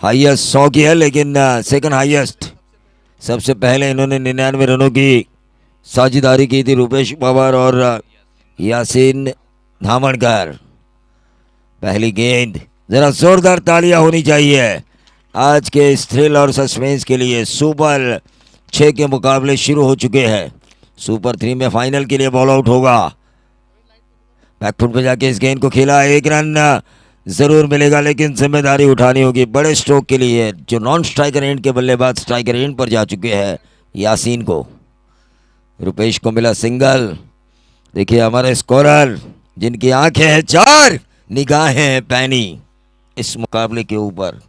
Highest 100 की है, लेकिन सेकंड हाईएस्ट। सबसे पहले इन्होंने 99 रनों की साझेदारी की थी रुपेश पवार और यासीन धामणकर। पहली गेंद, जरा जोरदार तालियां होनी चाहिए आज के इस थ्रिल और सस्पेंस के लिए। सुपर 6 के मुकाबले शुरू हो चुके हैं। सुपर 3 में फाइनल के लिए बॉल आउट होगा। बैकफुट पे जाके इस गेंद को खेला, एक रन जरूर मिलेगा, लेकिन जिम्मेदारी उठानी होगी बड़े स्ट्रोक के लिए। जो नॉन स्ट्राइकर एंड के बल्लेबाज स्ट्राइकर एंड पर जा चुके हैं। यासीन को, रुपेश को मिला सिंगल। देखिए हमारे स्कोरर जिनकी आंखें हैं चार, निगाहें हैं पैनी इस मुकाबले के ऊपर।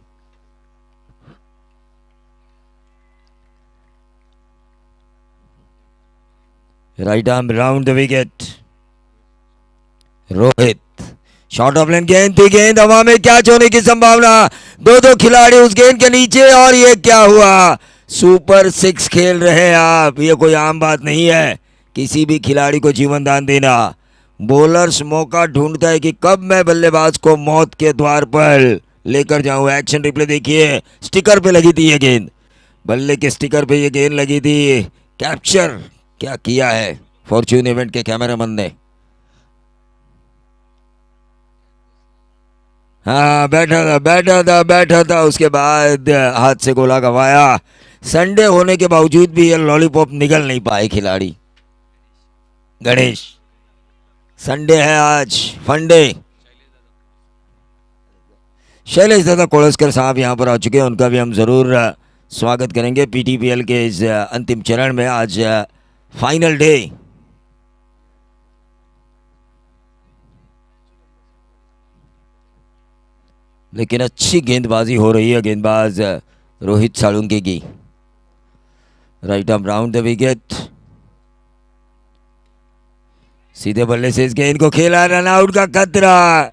Right arm round the wicket. Rohit, short of length गेंद थी, गेंद हवा में कैच होने की संभावना। दो दो खिलाड़ी उस गेंद के नीचे, और ये क्या हुआ? सुपर 6 खेल रहे हैं आप, ये कोई आम बात नहीं है किसी भी खिलाड़ी को जीवन दान देना। बॉलर्स मौका ढूंढता है कि कब मैं बल्लेबाज को मौत के द्वार पर लेकर जाऊं। एक्शन रिप्ले देखिए, स्टिकर पे लगी थी ये गेंद, बल्ले के स्टिकर पे ये गेंद लगी थी। कैप्चर क्या किया है फॉर्च्यून इवेंट के कैमरामैन ने। हाँ, बैठा था, उसके बाद हाथ से गोला गवाया। संडे होने के बावजूद भी ये लॉलीपॉप निगल नहीं पाए खिलाड़ी। गणेश, संडे है आज, फंडे। शैलेश दादा कोड़स्कर साहब यहाँ पर आ चुके हैं, उनका भी हम ज़रूर स्वागत करेंगे पीटीपीएल के इस अंतिम चरण में। आज फाइनल डे। लेकिन अच्छी गेंदबाजी हो रही है गेंदबाज रोहित साळुंके की। Right arm round the wicket. सीधे बल्ले से इस गेंद को खेला, रन आउट का खतरा।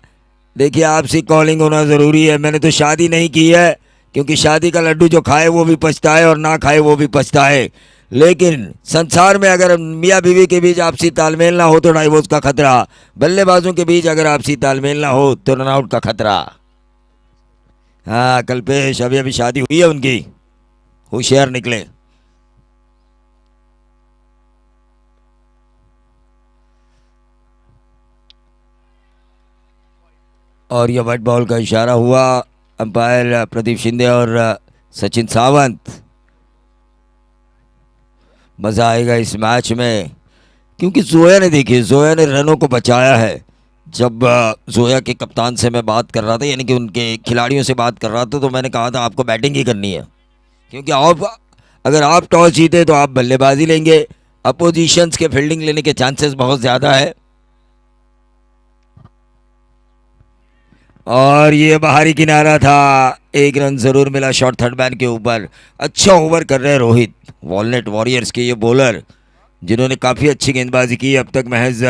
देखिए आपसी कॉलिंग होना ज़रूरी है। मैंने तो शादी नहीं की है, क्योंकि शादी का लड्डू जो खाए वो भी पछताए और ना खाए वो भी पछताए। लेकिन संसार में अगर मियाँ बीवी के बीच आपसी तालमेल ना हो तो डाइवोर्स का खतरा। बल्लेबाजों के बीच अगर आपसी तालमेल ना हो तो रन आउट का खतरा। हाँ कल्पेश, अभी अभी शादी हुई है उनकी, होशियार निकले। और यह वाइट बॉल का इशारा हुआ। अंपायर प्रदीप शिंदे और सचिन सावंत। मज़ा आएगा इस मैच में, क्योंकि जोया ने, देखिए जोया ने रनों को बचाया है। जब जोया के कप्तान से मैं बात कर रहा था, यानी कि उनके खिलाड़ियों से बात कर रहा था, तो मैंने कहा था आपको बैटिंग ही करनी है, क्योंकि आप अगर आप टॉस जीते तो आप बल्लेबाजी लेंगे। अपोजिशंस के फील्डिंग लेने के चांसेस बहुत ज़्यादा है। और ये बाहरी किनारा था, एक रन जरूर मिला शॉट थर्ड मैन के ऊपर। अच्छा ओवर कर रहे हैं रोहित, वॉलनट वॉरियर्स के ये बॉलर, जिन्होंने काफ़ी अच्छी गेंदबाजी की अब तक। महज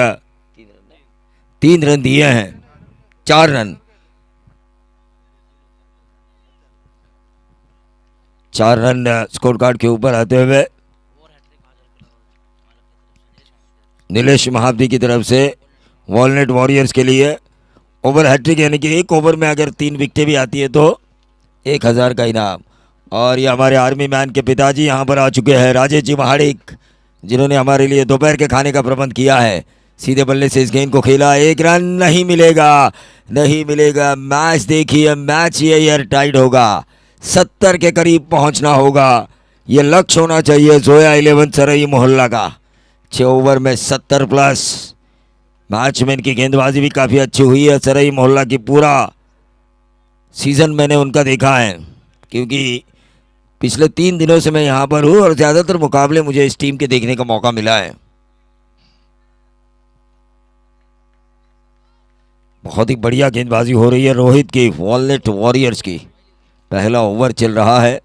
3 रन दिए हैं, 4 रन, 4 रन स्कोर कार्ड के ऊपर आते हुए नीलेश महाब्दी की तरफ से वॉलनट वॉरियर्स के लिए ओवर हैट्रिक, यानी कि एक ओवर में अगर 3 विकेटें भी आती है तो 1000 का इनाम। और ये हमारे आर्मी मैन के पिताजी यहाँ पर आ चुके हैं, राजेश जी महाड़िक, जिन्होंने हमारे लिए दोपहर के खाने का प्रबंध किया है। सीधे बल्ले से इस गेंद को खेला, एक रन नहीं मिलेगा, नहीं मिलेगा। मैच देखिए, मैच ये एयर टाइट होगा, 70 के करीब पहुंचना होगा। ये लक्ष्य होना चाहिए जोया 11 सरई मोहल्ला का। 6 ओवर में 70 प्लस। मैच में इनकी गेंदबाजी भी काफ़ी अच्छी हुई है। सरई मोहल्ला की पूरा सीज़न मैंने उनका देखा है, क्योंकि पिछले 3 दिनों से मैं यहाँ पर हूँ और ज़्यादातर मुकाबले मुझे इस टीम के देखने का मौका मिला है। बहुत ही बढ़िया गेंदबाजी हो रही है रोहित की, वॉलनट वॉरियर्स की। पहला ओवर चल रहा है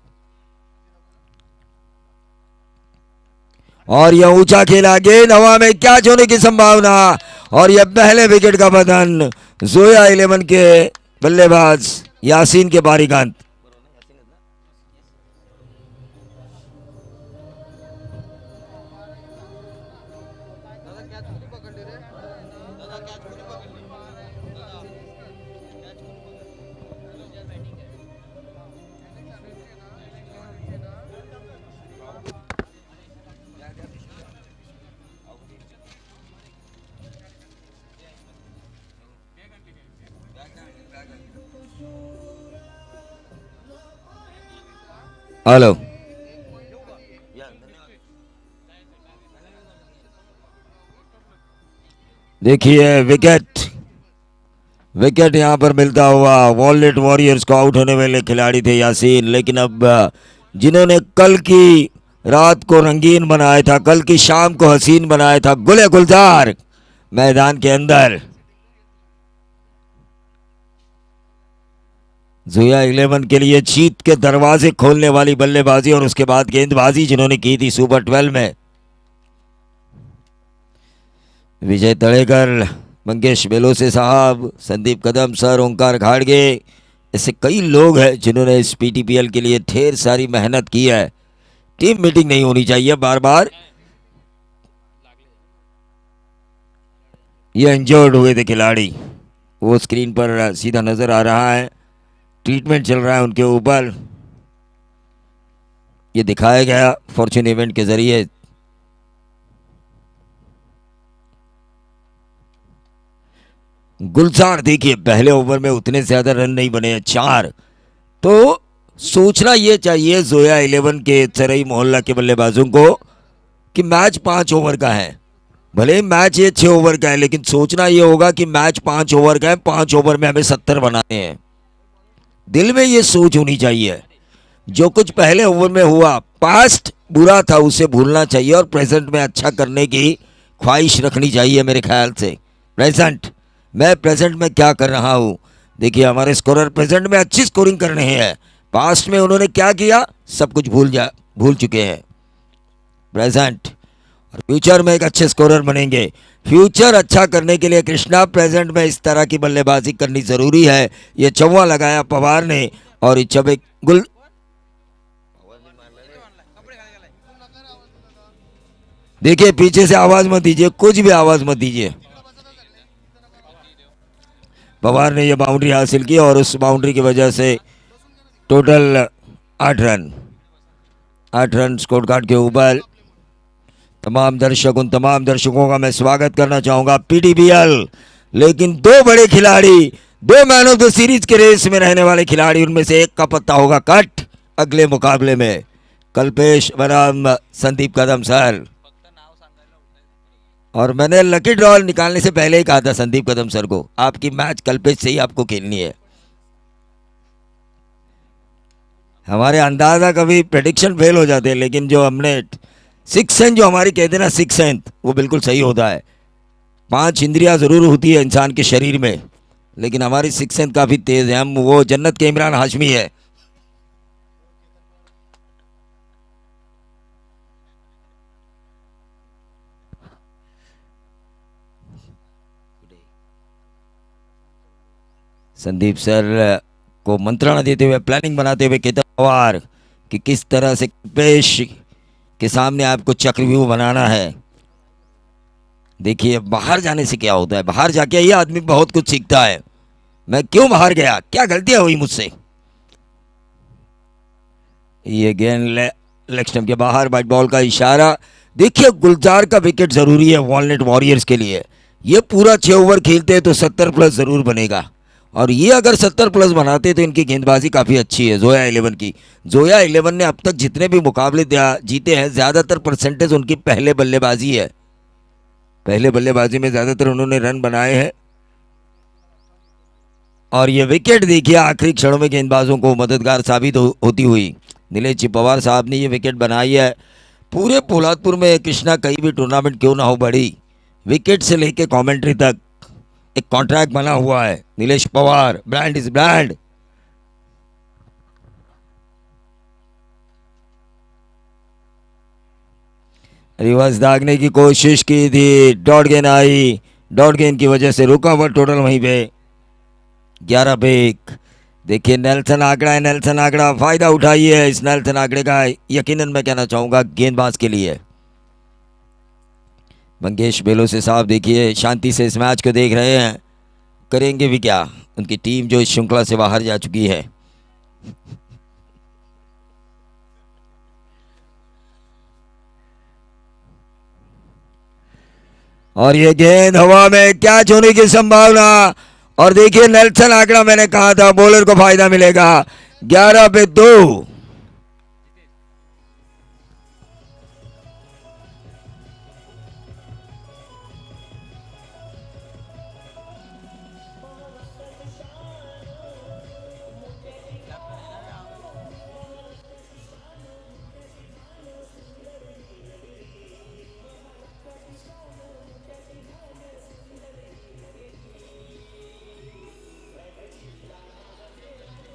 और यह ऊंचा खेला, गेंद हवा में कैच होने की संभावना। और यह पहले विकेट का पतन जोया 11 के बल्लेबाज यासीन के बारीक अंत। हेलो, देखिए विकेट, विकेट यहां पर मिलता हुआ वॉलनेट वॉरियर्स को। आउट होने वाले खिलाड़ी थे यासीन, लेकिन अब जिन्होंने कल की रात को रंगीन बनाया था, कल की शाम को हसीन बनाया था, गुले गुलजार मैदान के अंदर जोया 11 के लिए जीत के दरवाजे खोलने वाली बल्लेबाजी और उसके बाद गेंदबाजी जिन्होंने की थी सुपर 12 में। विजय तड़ेकर, मंगेश बेलोसे साहब, संदीप कदम सर, ओंकार घाड़गे, ऐसे कई लोग हैं जिन्होंने इस पीटीपीएल के लिए ढेर सारी मेहनत की है। टीम मीटिंग नहीं होनी चाहिए बार बार। ये इंजर्ड हुए थे खिलाड़ी, वो स्क्रीन पर सीधा नजर आ रहा है। ट्रीटमेंट चल रहा है उनके ऊपर, ये दिखाया गया फॉर्च्यून इवेंट के जरिए। गुलजार देखिए पहले ओवर में उतने ज्यादा रन नहीं बने हैं, 4। तो सोचना यह चाहिए जोया 11 के चरई मोहल्ला के बल्लेबाजों को कि मैच 5 ओवर का है। भले मैच ये 6 ओवर का है, लेकिन सोचना यह होगा कि मैच 5 ओवर का है, 5 ओवर में हमें 70 बनाने हैं। दिल में ये सोच होनी चाहिए। जो कुछ पहले ओवर में हुआ, पास्ट बुरा था, उसे भूलना चाहिए और प्रेजेंट में अच्छा करने की ख्वाहिश रखनी चाहिए मेरे ख्याल से। मैं प्रेजेंट में क्या कर रहा हूं। देखिए हमारे स्कोरर प्रेजेंट में अच्छी स्कोरिंग कर रहे हैं, पास्ट में उन्होंने क्या किया सब कुछ भूल चुके हैं। प्रेजेंट और फ्यूचर में एक अच्छे स्कोरर बनेंगे। फ्यूचर अच्छा करने के लिए कृष्णा प्रेजेंट में इस तरह की बल्लेबाजी करनी जरूरी है। ये चौवा लगाया पवार ने और ये चबे गुल, देखिए पीछे से आवाज मत दीजिए, कुछ भी आवाज मत दीजिए। पवार ने यह बाउंड्री हासिल की और उस बाउंड्री की वजह से total 8 run, 8 run scorecard के ऊपर। तमाम दर्शकों का मैं स्वागत करना चाहूंगा पीटीपीएल। लेकिन 2 बड़े खिलाड़ी, 2 मैन ऑफ द सीरीज के रेस में रहने वाले खिलाड़ी, उनमें से एक का पत्ता होगा कट अगले मुकाबले में। कल्पेश बनाम संदीप कदम सर। और मैंने लकी ड्रॉ निकालने से पहले ही कहा था संदीप कदम सर को, आपकी मैच कल्पेश से ही आपको खेलनी है। हमारे अंदाजा कभी प्रेडिक्शन फेल हो जाते हैं, लेकिन जो हमने 6 सेंस जो हमारी कहते हैं ना, 6 सेंस, वो बिल्कुल सही होता है। 5 इंद्रियां जरूर होती है इंसान के शरीर में, लेकिन हमारी 6 सेंस काफी तेज है। हम वो जन्नत के इमरान हाशमी है। संदीप सर को मंत्रणा देते हुए, प्लानिंग बनाते हुए केतन पवार कि किस तरह से पेश के सामने आपको चक्रव्यूह बनाना है। देखिए बाहर जाने से क्या होता है, बाहर जाके ये आदमी बहुत कुछ सीखता है। मैं क्यों बाहर गया, क्या गलतियां हुई मुझसे। ये गेंद लेग स्टंप के बाहर, वाइट बॉल का इशारा। देखिए गुलजार का विकेट जरूरी है वॉलनेट वॉरियर्स के लिए। ये पूरा 6 ओवर खेलते हैं तो 70 प्लस जरूर बनेगा, और ये अगर 70 प्लस बनाते तो इनकी गेंदबाजी काफ़ी अच्छी है जोया 11 की। जोया 11 ने अब तक जितने भी मुकाबले जीते हैं, ज़्यादातर परसेंटेज उनकी पहले बल्लेबाजी है। पहले बल्लेबाजी में ज़्यादातर उन्होंने रन बनाए हैं। और ये विकेट देखिए आखिरी क्षणों में गेंदबाजों को मददगार साबित होती हुई। नीलेश जी पवार साहब ने ये विकेट बनाई है। पूरे पोलादपुर में कृष्णा कहीं भी टूर्नामेंट क्यों ना हो, बड़ी विकेट से लेके कमेंट्री तक एक कॉन्ट्रैक्ट बना हुआ है। Nilesh Pawar, brand is brand. Reverse दागने की कोशिश की थी, डॉट गेंद आई, डॉट गेंद की वजह से रुका हुआ टोटल वहीं पे 11 पे 1। देखिए नेल्सन आंकड़ा है, नेल्सन आंकड़ा फायदा उठाइए इस नेल्सन आंकड़े का, यकीनन मैं कहना चाहूंगा गेंदबाज के लिए। मंगेश बेलोसे साहब देखिए शांति से इस मैच को देख रहे हैं, करेंगे भी क्या, उनकी टीम जो इस श्रृंखला से बाहर जा चुकी है। और ये गेंद हवा में कैच होने की संभावना। और देखिए नेल्सन आंकड़ा, मैंने कहा था बॉलर को फायदा मिलेगा। 11 पे 2।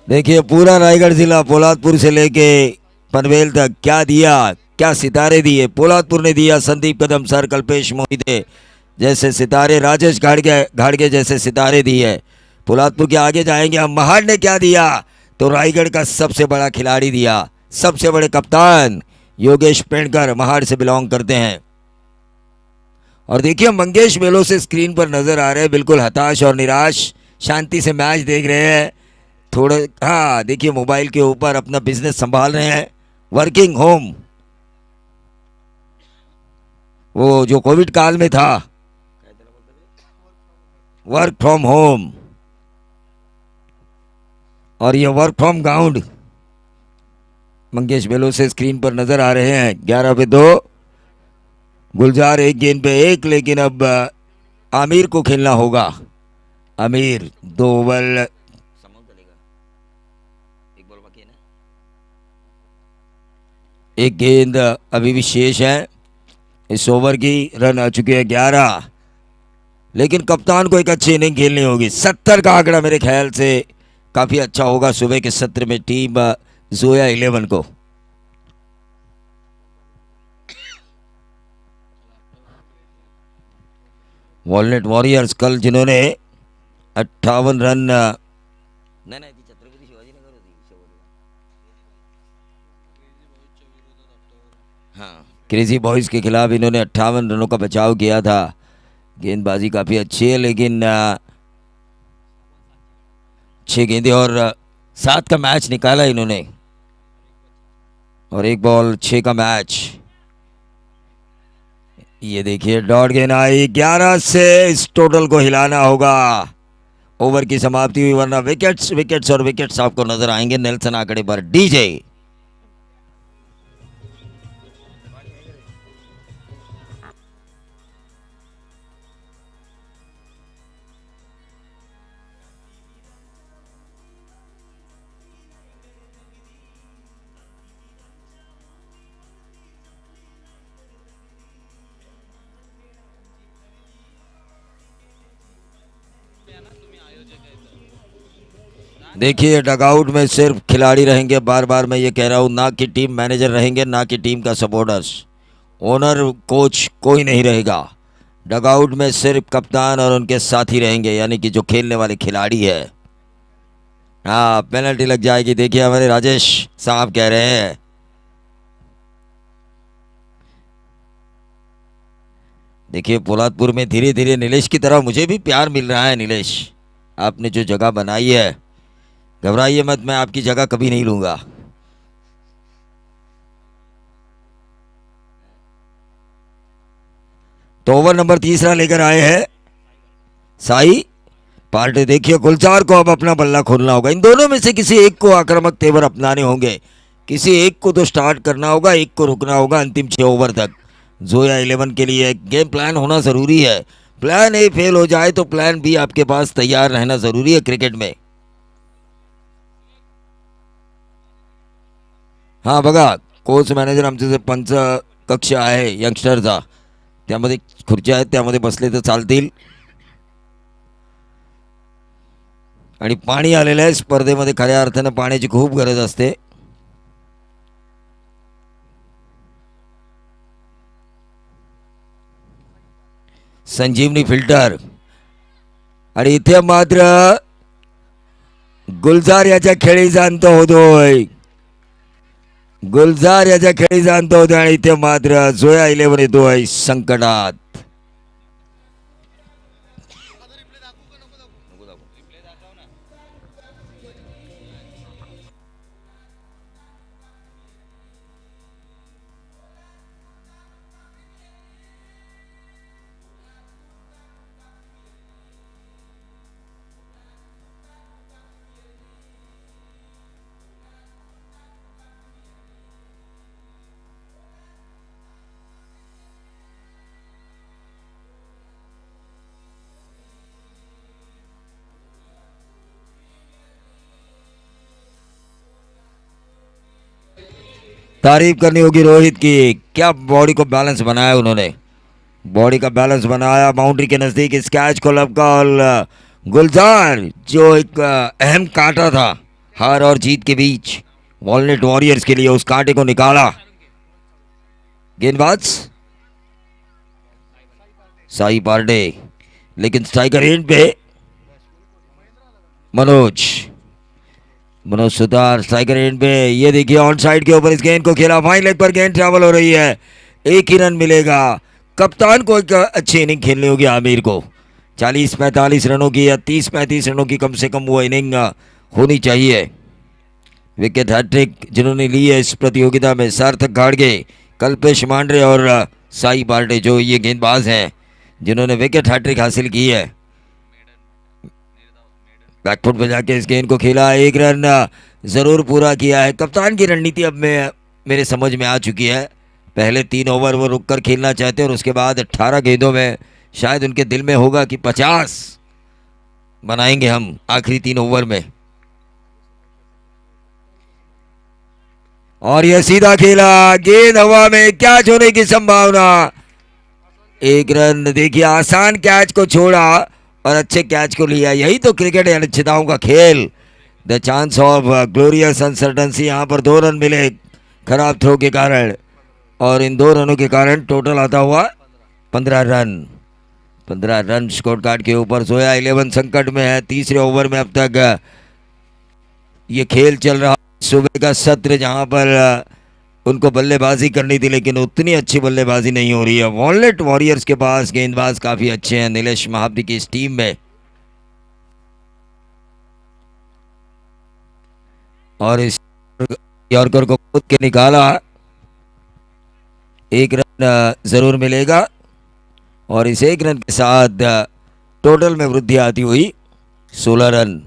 देखिए पूरा रायगढ़ जिला पोलादपुर से लेके पनवेल तक क्या दिया, क्या सितारे दिए। पोलादपुर ने दिया संदीप कदम सर, कल्पेश मोहिते जैसे सितारे, राजेश घाड़गे जैसे सितारे दिए। पोलादपुर के आगे जाएंगे हम। महाड़ ने क्या दिया, तो रायगढ़ का सबसे बड़ा खिलाड़ी दिया, सबसे बड़े कप्तान योगेश पेड़कर महाड़ से बिलोंग करते हैं। और देखिए मंगेश मेलो से स्क्रीन पर नजर आ रहे हैं, बिल्कुल हताश और निराश, शांति से मैच देख रहे हैं थोड़े। हाँ देखिए मोबाइल के ऊपर अपना बिजनेस संभाल रहे हैं, वर्किंग होम, वो जो कोविड काल में था, वर्क फ्रॉम होम, और ये वर्क फ्रॉम ग्राउंड मंगेश मेलो से स्क्रीन पर नजर आ रहे हैं। 11 पे 2, गुलजार एक गेंद पे एक, लेकिन अब आमिर को खेलना होगा। आमिर 2 ओवर, एक गेंद अभी भी शेष है इस ओवर की। रन आ चुके हैं 11, लेकिन कप्तान को एक अच्छी इनिंग खेलनी होगी। 70 का आंकड़ा मेरे ख्याल से काफ़ी अच्छा होगा सुबह के सत्र में टीम जोया 11 को। वॉलनेट वॉरियर्स कल जिन्होंने 58 रन, हाँ क्रेजी बॉयज के खिलाफ इन्होंने 58 रनों का बचाव किया था। गेंदबाजी काफ़ी अच्छी है, लेकिन 6 गेंदें और 7 का मैच निकाला इन्होंने, और 1 बॉल 6 का मैच। ये देखिए डॉट गेंद आई 11 से, इस टोटल को हिलाना होगा। ओवर की समाप्ति हुई, वरना विकेट्स विकेट्स और विकेट्स आपको नजर आएंगे नेल्सन आंकड़े पर। डीजे देखिए डगआउट में सिर्फ खिलाड़ी रहेंगे, बार बार मैं ये कह रहा हूँ, ना कि टीम मैनेजर रहेंगे, ना कि टीम का सपोर्टर्स, ओनर कोच कोई नहीं रहेगा। डगआउट में सिर्फ कप्तान और उनके साथी रहेंगे, यानी कि जो खेलने वाले खिलाड़ी है। हाँ पेनल्टी लग जाएगी, देखिए हमारे राजेश साहब कह रहे हैं। देखिए पोलादपुर में धीरे धीरे नीलेश की तरह मुझे भी प्यार मिल रहा है। नीलेश आपने जो जगह बनाई है, घबराइए मत, मैं आपकी जगह कभी नहीं लूंगा। तो ओवर नंबर 3 लेकर आए हैं साई पार्टी। देखिए गुलजार को अब अपना बल्ला खोलना होगा। इन दोनों में से किसी एक को आक्रामक तेवर अपनाने होंगे, किसी एक को तो स्टार्ट करना होगा, एक को रुकना होगा अंतिम 6 ओवर तक। जोया 11 के लिए गेम प्लान होना ज़रूरी है। प्लान ए फेल हो जाए तो प्लान बी आपके पास तैयार रहना ज़रूरी है क्रिकेट में। हां बघा कोच मॅनेजर आमचे जे पंच कक्ष आहे यंगस्टरचा, त्यामध्ये खुर्च्या आहेत, त्यामध्ये बसले तर चालतील। आणि पाणी आलेलं आहे स्पर्धेमध्ये, खऱ्या अर्थाने पाण्याची खूप गरज असते। संजीवनी फिल्टर, आणि इथे मात्र गुलजार याच्या खेळी जाणतो होतोय, गुलजार याच्या खेळी जाणतो होतोय, आणि इथे मात्र जोया 11 येतोय संकटात। तारीफ करनी होगी रोहित की, क्या बॉडी को बैलेंस बनाया उन्होंने, बॉडी का बैलेंस बनाया। बाउंड्री के नजदीक इस कैच को लपका, और गुलजार जो एक अहम कांटा था हार और जीत के बीच वॉलनेट वॉरियर्स के लिए उस कांटे को निकाला गेंदबाज साई पार्डे, लेकिन स्ट्राइकर एंड पे मनोज सुतार स्ट्राइकर एंड पे। ये देखिए ऑन साइड के ऊपर इस गेंद को खेला, फाइन लेग पर गेंद ट्रैवल हो रही है, एक ही रन मिलेगा। कप्तान को एक अच्छी इनिंग खेलनी होगी आमिर को, 40-45 रनों की या 30-35 रनों की कम से कम वो इनिंग होनी चाहिए। विकेट हैट्रिक जिन्होंने ली है इस प्रतियोगिता में सार्थक गाड़गे, कल्पेश मांडरे और साई पार्डे, जो ये गेंदबाज हैं जिन्होंने विकेट हैट्रिक हासिल की है। बैकफुट पे जाके इस गेंद को खेला, एक रन जरूर पूरा किया है। कप्तान की रणनीति अब मेरे समझ में आ चुकी है। पहले 3 ओवर वो रुक कर खेलना चाहते हैं और उसके बाद 18 गेंदों में शायद उनके दिल में होगा कि 50 बनाएंगे हम आखिरी 3 ओवर में। और यह सीधा खेला, गेंद हवा में, कैच होने की संभावना, एक रन। देखिए आसान कैच को छोड़ा और अच्छे कैच को लिया। यही तो क्रिकेट है, अनिश्चितताओं का खेल। The chance of glorious uncertainty. यहाँ पर 2 रन मिले खराब थ्रो के कारण, और इन 2 रनों के कारण टोटल आता हुआ 15 रन। 15 रन स्कोर कार्ड के ऊपर। सोया 11 संकट में है। तीसरे ओवर में अब तक ये खेल चल रहा, सुबह का सत्र जहां पर उनको बल्लेबाजी करनी थी, लेकिन उतनी अच्छी बल्लेबाजी नहीं हो रही है। वॉलनेट वॉरियर्स के पास गेंदबाज काफी अच्छे हैं नीलेश महाब्दी की इस टीम में, और इस यॉर्कर को कूद के निकाला, एक रन जरूर मिलेगा, और इस एक रन के साथ टोटल में वृद्धि आती हुई 16 रन।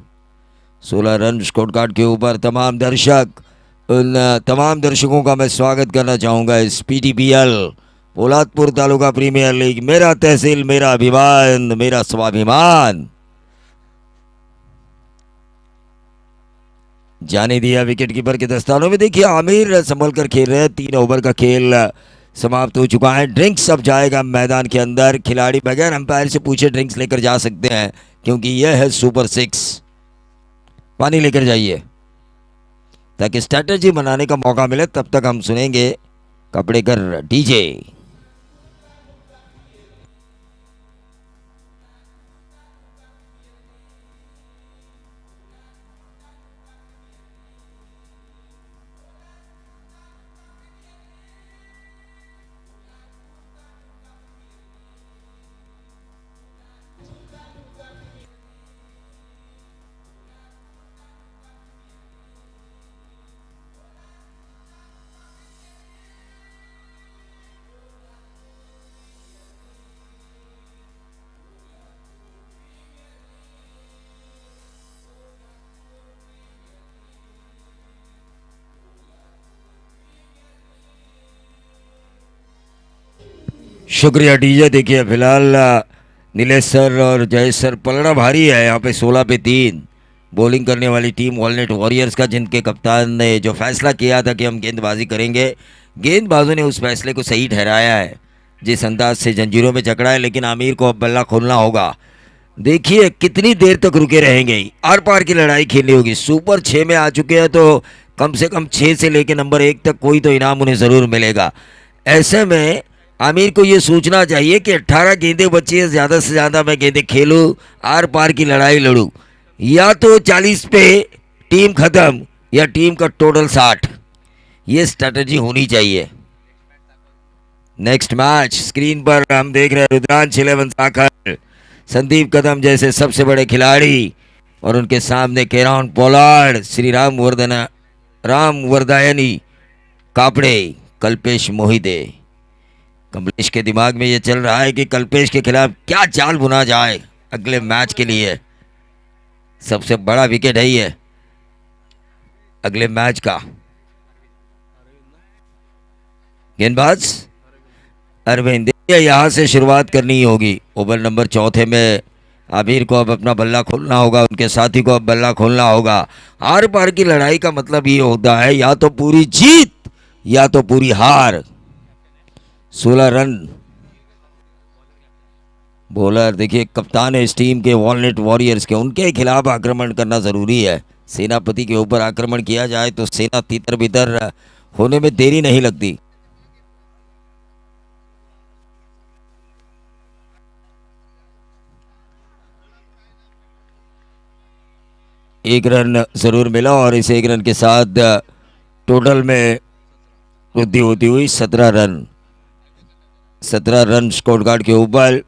16 रन स्कोर कार्ड के ऊपर। तमाम दर्शक, उन तमाम दर्शकों का मैं स्वागत करना चाहूँगा इस PTPL Poladpur taluka Premier League. मेरा तहसील मेरा अभिमान मेरा स्वाभिमान। जाने दिया विकेट कीपर के दस्तानों में। देखिए आमिर संभल कर खेल रहे हैं। 3 ओवर का खेल समाप्त हो चुका है। ड्रिंक्स अब जाएगा मैदान के अंदर। खिलाड़ी बगैर अंपायर से पूछे ड्रिंक्स लेकर जा सकते हैं, क्योंकि यह है सुपर 6। पानी लेकर जाइए ताकि स्ट्रैटेजी बनाने का मौका मिले। तब तक हम सुनेंगे कपड़ेकर डीजे। शुक्रिया डीजे। देखिए फिलहाल नीलेश सर और जय सर, पलड़ा भारी है यहाँ पे। 16 पे 3 बॉलिंग करने वाली टीम वॉलनेट वॉरियर्स का, जिनके कप्तान ने जो फैसला किया था कि हम गेंदबाजी करेंगे, गेंदबाजों ने उस फैसले को सही ठहराया है। जिस अंदाज से जंजीरों में जकड़ा है, लेकिन आमिर को अब बल्ला खोलना होगा। देखिए कितनी देर तक रुके रहेंगे, आर पार की लड़ाई खेलनी होगी। सुपर 6 में आ चुके हैं तो कम से कम 6 से लेकर नंबर 1 तक कोई तो इनाम उन्हें ज़रूर मिलेगा। ऐसे में आमिर को ये सोचना चाहिए कि 18 गेंदें बची है, ज़्यादा से ज़्यादा मैं गेंदें खेलूँ, आर पार की लड़ाई लड़ूँ, या तो 40 पे टीम ख़त्म या टीम का टोटल 60। ये स्ट्रैटेजी होनी चाहिए। नेक्स्ट मैच स्क्रीन पर हम देख रहे हैं रुद्रांश 11 साखर, संदीप कदम जैसे सबसे बड़े खिलाड़ी, और उनके सामने केरॉन पोलार्ड, श्री राम वर्दायनी कापड़े, कल्पेश मोहिते। कमलेश के दिमाग में ये चल रहा है कि कल्पेश के खिलाफ क्या चाल बुना जाए अगले मैच के लिए। सबसे बड़ा विकेट है ये अगले मैच का। गेंदबाज अरविंद, यहाँ से शुरुआत करनी होगी। ओवर नंबर 4 में आमिर को अब अपना बल्ला खोलना होगा, उनके साथी को अब बल्ला खोलना होगा। आर पार की लड़ाई का मतलब ये होता है या तो पूरी जीत या तो पूरी हार। 16 रन। बॉलर देखिए कप्तान है इस टीम के वॉलनेट वॉरियर्स के, उनके खिलाफ आक्रमण करना ज़रूरी है सेनापति के ऊपर आक्रमण किया जाए तो सेना तितर बितर होने में देरी नहीं लगती। एक रन जरूर मिला और इस एक रन के साथ टोटल में वृद्धि होती हुई 17 रन। 17 रन स्कोर कार्ड के ऊपर।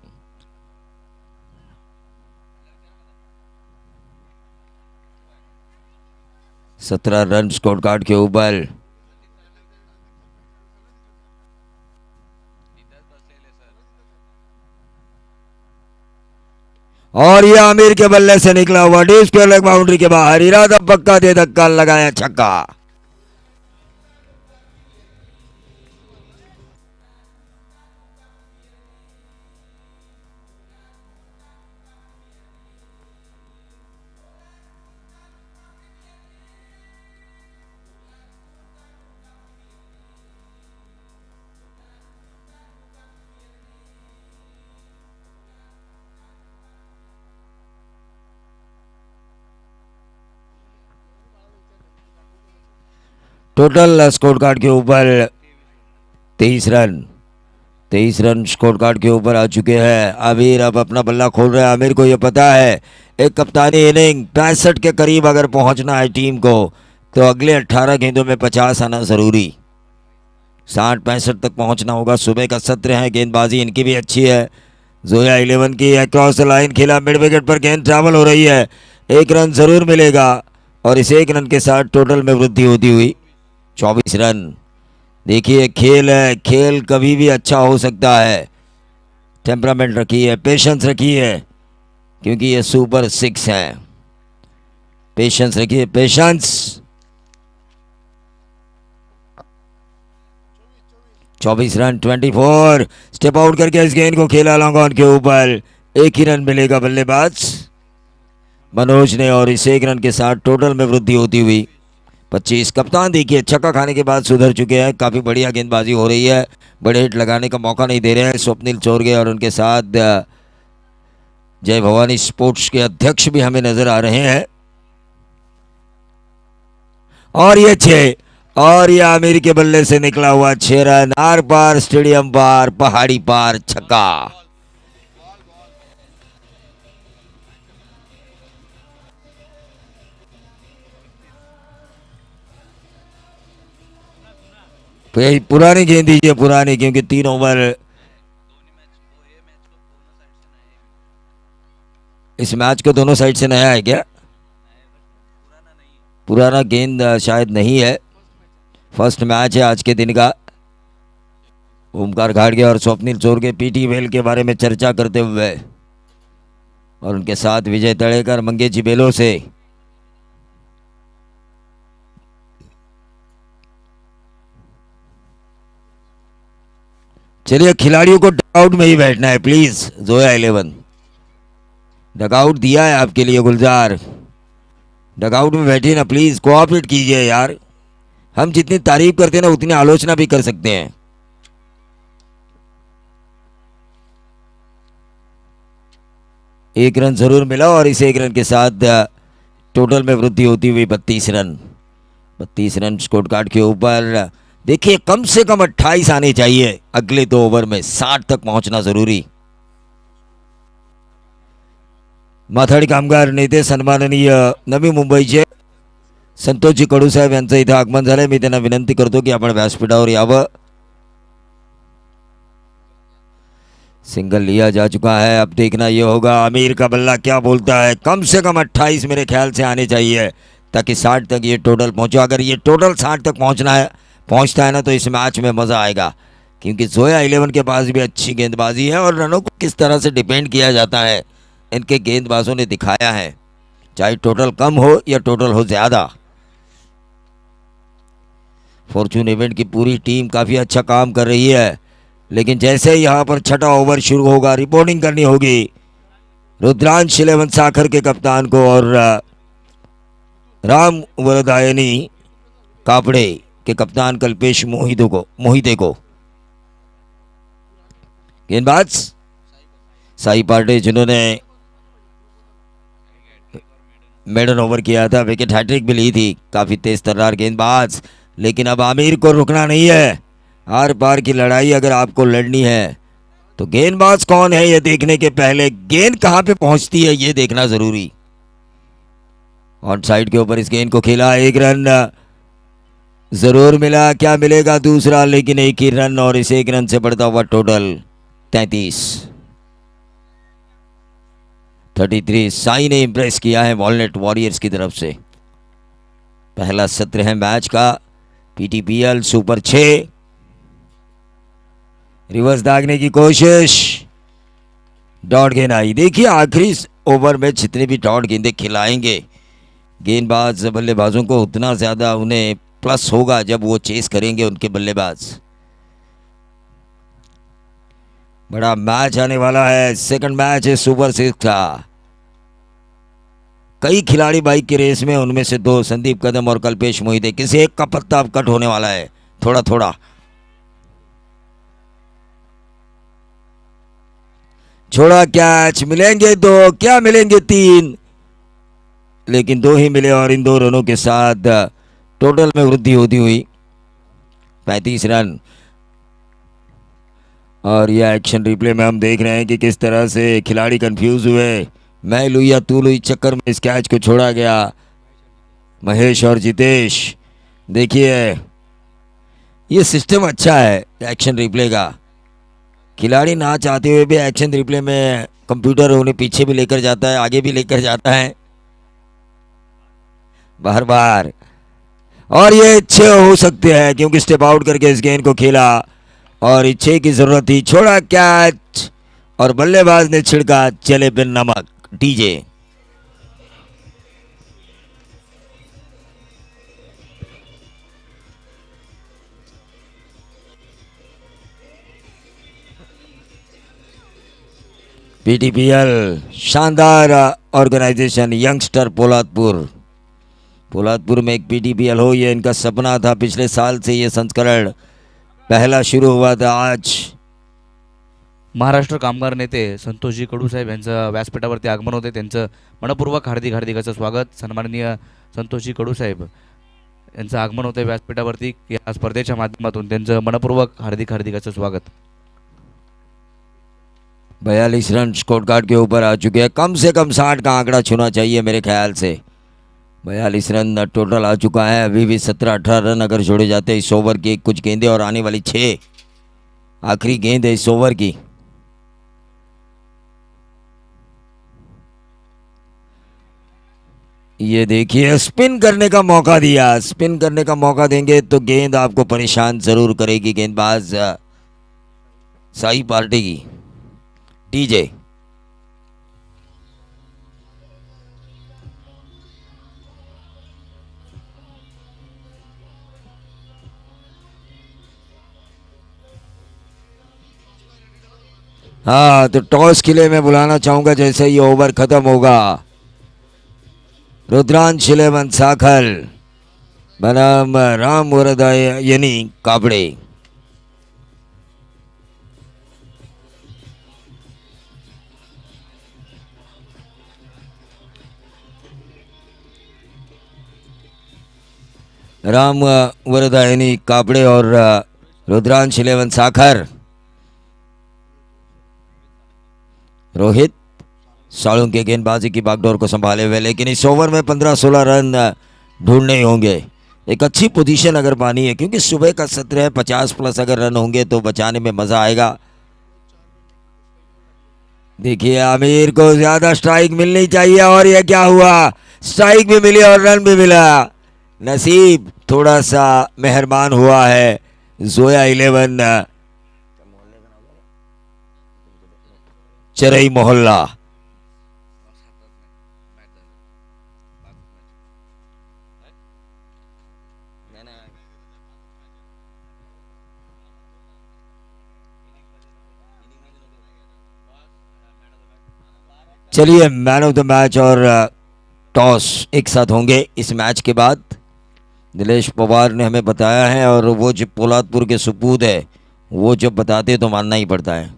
सत्रह रन स्कोर कार्ड के ऊपर। और ये आमिर के बल्ले से निकला हुआ डीप स्क्वायर लेग बाउंड्री के बाहर। इरादा पक्का दे धक्का लगाया छक्का। टोटल स्कोर कार्ड के ऊपर 23 रन। 23 रन स्कोर कार्ड के ऊपर आ चुके हैं। आमिर अब अपना बल्ला खोल रहा है। आमिर को यह पता है एक कप्तानी इनिंग 65 के करीब अगर पहुंचना है टीम को तो अगले 18 गेंदों में 50 आना जरूरी। 60-65 तक पहुंचना होगा। सुबह का सत्र है। गेंदबाजी इनकी भी अच्छी है। जोया 11 की अक्रॉस लाइन खेला। मिड विकेट पर गेंद ट्रैवल हो रही है। एक रन जरूर मिलेगा और इस एक रन के साथ टोटल में वृद्धि होती हुई 24 रन। देखिए खेल है। खेल कभी भी अच्छा हो सकता है। टेम्परामेंट रखी है, पेशेंस रखी है, क्योंकि ये सुपर 6 है। पेशेंस रखिए, पेशेंस। 24 रन 24। स्टेप आउट करके इस गेंद को खेला लॉन्ग ऑन के ऊपर। एक ही रन मिलेगा बल्लेबाज मनोज ने और इस एक रन के साथ टोटल में वृद्धि होती हुई 25। कप्तान देखिए छक्का खाने के बाद सुधर चुके हैं। काफ़ी बढ़िया गेंदबाजी हो रही है। बड़े हिट लगाने का मौका नहीं दे रहे हैं। स्वप्निल चोरगे और उनके साथ जय भवानी स्पोर्ट्स के अध्यक्ष भी हमें नजर आ रहे हैं। और ये 6 और ये आमिर के बल्ले से निकला हुआ 6 रन। आर पार स्टेडियम पार पहाड़ी पार छक्का। पुरानी गेंद दीजिए, पुरानी, क्योंकि 3 ओवर इस मैच को दोनों साइड से नया है क्या? पुराना गेंद शायद नहीं है। फर्स्ट मैच है आज के दिन का। ओमकार घाटगे और स्वप्निल चोरगे पीटी वेल के बारे में चर्चा करते हुए और उनके साथ विजय तड़ेकर मंगेची बेलो से। चलिए खिलाड़ियों को डगआउट में ही बैठना है प्लीज। जोया 11 डगआउट दिया है आपके लिए। गुलजार डगआउट में बैठिए ना प्लीज। कोऑपरेट कीजिए यार। हम जितनी तारीफ करते हैं ना उतनी आलोचना भी कर सकते हैं। एक रन जरूर मिला और इस एक रन के साथ टोटल में वृद्धि होती हुई 32 रन। 32 रन स्कोर कार्ड के ऊपर। देखिए कम से कम 28 आने चाहिए अगले 2 ओवर में। 60 तक पहुंचना जरूरी। माथाडी कामगार नेते सन्माननीय नवी मुंबईचे संतोषजी कडू साहेब यांचं इथं आगमन झालंय। मी त्यांना विनंती करतो की आपण व्यासपीठावर यावं। सिंगल लिया जा चुका है। अब देखना यह होगा आमिर का बल्ला क्या बोलता है। कम से कम 28 मेरे ख्याल से आने चाहिए ताकि 60 तक ये टोटल पहुंचे। अगर ये टोटल 60 तक पहुंचता है ना तो इस मैच में मज़ा आएगा, क्योंकि जोया 11 के पास भी अच्छी गेंदबाजी है और रनों को किस तरह से डिपेंड किया जाता है इनके गेंदबाजों ने दिखाया है, चाहे टोटल कम हो या टोटल हो ज़्यादा। फॉर्चून इवेंट की पूरी टीम काफ़ी अच्छा काम कर रही है, लेकिन जैसे ही यहाँ पर छठा ओवर शुरू होगा रिपोर्टिंग करनी होगी रुद्रांश 11 साखर के कप्तान को और राम वरदायनी कापड़े के कप्तान कल्पेश मोहिते को। गेंदबाज साई पार्टे जिन्होंने मेडन ओवर किया था, विकेट हैट्रिक भी ली थी। काफ़ी तेज तर्रार गेंदबाज, लेकिन अब आमिर को रुकना नहीं है। आर पार की लड़ाई अगर आपको लड़नी है तो गेंदबाज कौन है ये देखने के पहले गेंद कहां पे पहुंचती है ये देखना जरूरी। ऑन साइड के ऊपर इस गेंद को खेला, एक रन जरूर मिला, क्या मिलेगा दूसरा, लेकिन एक ही रन और इस एक रन से बढ़ता हुआ टोटल 33। साई ने इंप्रेस किया है वॉलनट वॉरियर्स की तरफ से। पहला सत्र है मैच का, पीटीपीएल सुपर 6। रिवर्स दागने की कोशिश, डॉट गेंद आई। देखिए आखिरी ओवर में जितने भी डॉट गेंदें खिलाएंगे गेंदबाज बल्लेबाजों को, उतना ज़्यादा उन्हें प्लस होगा जब वो चेस करेंगे उनके बल्लेबाज। बड़ा मैच आने वाला है, सेकंड मैच है सुपर 6 का। कई खिलाड़ी बाइक की रेस में, उनमें से 2 संदीप कदम और कल्पेश मोहिते। किसी एक का पत्ता अब कट होने वाला है थोड़ा थोड़ा। छोड़ा कैच, मिलेंगे 2 क्या मिलेंगे 3, लेकिन 2 ही मिले और इन 2 रनों के साथ टोटल में वृद्धि होती हुई 35 रन। और यह एक्शन रिप्ले में हम देख रहे हैं कि किस तरह से खिलाड़ी कंफ्यूज हुए। मैं लुई तू लुई चक्कर में इस कैच को छोड़ा गया। महेश और जितेश, देखिए ये सिस्टम अच्छा है एक्शन रिप्ले का। खिलाड़ी ना चाहते हुए भी एक्शन रिप्ले में कंप्यूटर उन्हें पीछे भी लेकर जाता है, आगे भी लेकर जाता है बार बार। और ये अच्छे हो सकते हैं क्योंकि स्टेप आउट करके इस गेंद को खेला और इच्छे की जरूरत थी। छोड़ा कैच और बल्लेबाज ने छिड़का चले बिन नमक। डीजे पीटीपीएल शानदार ऑर्गेनाइजेशन, यंगस्टर पोलादपुर में एक पीटीपीएल हो, ये इनका सपना था। पिछले साल से ये संस्करण पहला शुरू हुआ था। आज महाराष्ट्र कामगार नेते संतोषजी कडूसाहेब यांचं व्यासपीठावरती आगमन होते। त्यांचं मनपूर्वक हार्दिक असं स्वागत। सन्माननीय संतोषजी कडूसाहेब यांचं आगमन होते व्यासपीठावरती या स्पर्धेच्या माध्यमातून। त्यांचं मनपूर्वक हार्दिक असं स्वागत। 42 रन स्कोर कार्ड के ऊपर आ चुके हैं। कम से कम 60 का आंकड़ा छूना चाहिए मेरे ख्याल से। 42 रन टोटल आ चुका है। अभी भी 17-18 रन अगर जोड़े जाते इस ओवर की कुछ गेंदें और आने वाली 6 आखिरी गेंद है इस ओवर की। ये देखिए स्पिन करने का मौका दिया। स्पिन करने का मौका देंगे तो गेंद आपको परेशान जरूर करेगी गेंदबाज साई पार्टी की। डीजे हाँ, तो टॉस के लिए मैं बुलाना चाहूंगा जैसे ये ओवर खत्म होगा। रुद्रांश 11 साखल बनाम राम वरदायनी कापड़े। राम वरदायनी कापड़े और रुद्रांश 11 साखर। रोहित साळुंके गेंदबाजी की बागडोर को संभाले हुए, लेकिन इस ओवर में 15-16 रन ढूंढने होंगे। एक अच्छी पोजीशन अगर पानी है क्योंकि सुबह का सत्र है। 50+ अगर रन होंगे तो बचाने में मजा आएगा। देखिए आमिर को ज्यादा स्ट्राइक मिलनी चाहिए और यह क्या हुआ, स्ट्राइक भी मिली और रन भी मिला। नसीब थोड़ा सा मेहरबान हुआ है। जोया 11 चरई मोहल्ला। चलिए मैन ऑफ द मैच और टॉस एक साथ होंगे इस मैच के बाद। नीलेश पवार ने हमें बताया है और वो जब पोलादपुर के सुपूत है वो जब बताते तो मानना ही पड़ता है।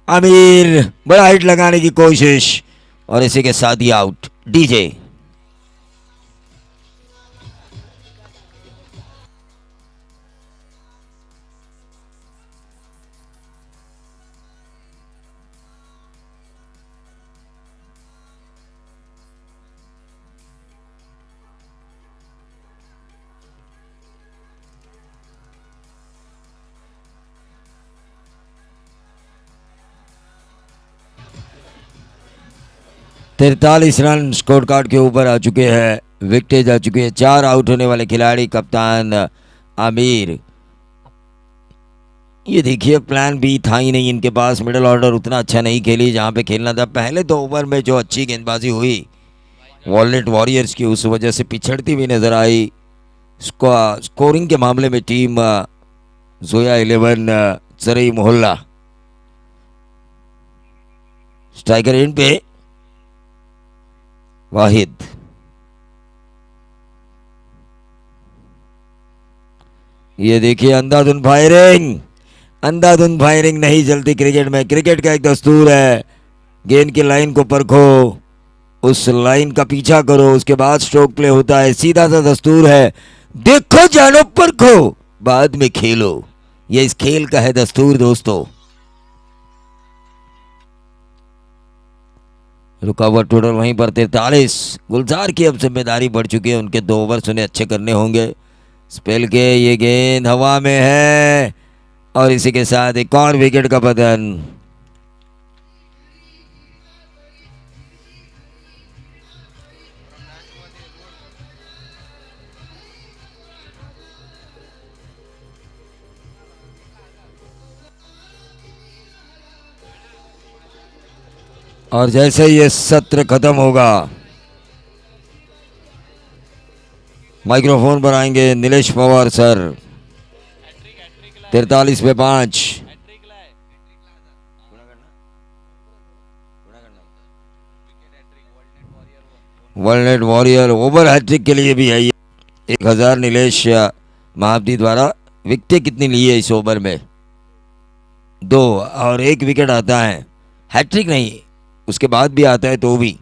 आमिर बड़ा हिट लगाने की कोशिश और इसी के साथ ही out. DJ 43 run scorecard के ऊपर आ चुके हैं, विकेट आ चुके हैं। 4 आउट होने वाले खिलाड़ी कप्तान आमिर। ये देखिए प्लान बी था ही नहीं इनके पास, मिडिल ऑर्डर उतना अच्छा नहीं खेली जहां पे खेलना था। पहले 2 ओवर में जो अच्छी गेंदबाजी हुई वॉलनेट वॉरियर्स की, उस वजह से पिछड़ती हुई नजर आई। स्कोरिंग के मामले में टीम जोया 11 सरई मोहल्ला। स्ट्राइकर एंड पे वाहिद। ये देखिए अंधाधुंध फायरिंग, अंधाधुंध फायरिंग नहीं चलती क्रिकेट में। क्रिकेट का एक दस्तूर है, गेंद की लाइन को परखो, उस लाइन का पीछा करो, उसके बाद स्ट्रोक प्ले होता है। सीधा सा दस्तूर है, देखो जानो परखो बाद में खेलो। ये इस खेल का है दस्तूर दोस्तों। रुकावट टोटल वहीं पर 43। गुलजार की अब जिम्मेदारी बढ़ चुकी है, उनके 2 ओवर उन्हें अच्छे करने होंगे। स्पेल के ये गेंद हवा में है और इसी के साथ एक और विकेट का पतन। और जैसे ये सत्र खत्म होगा माइक्रोफोन पर आएंगे नीलेश पवार सर। 43 पे 5। वर्ल्ड वॉरियर ओवर हैट्रिक के लिए भी है ये। 1000 नीलेश महाब्दी द्वारा। विकेट कितनी ली है इस ओवर में? 2 और 1 विकेट आता है। हैट्रिक नहीं, उसके बाद भी आता है तो भी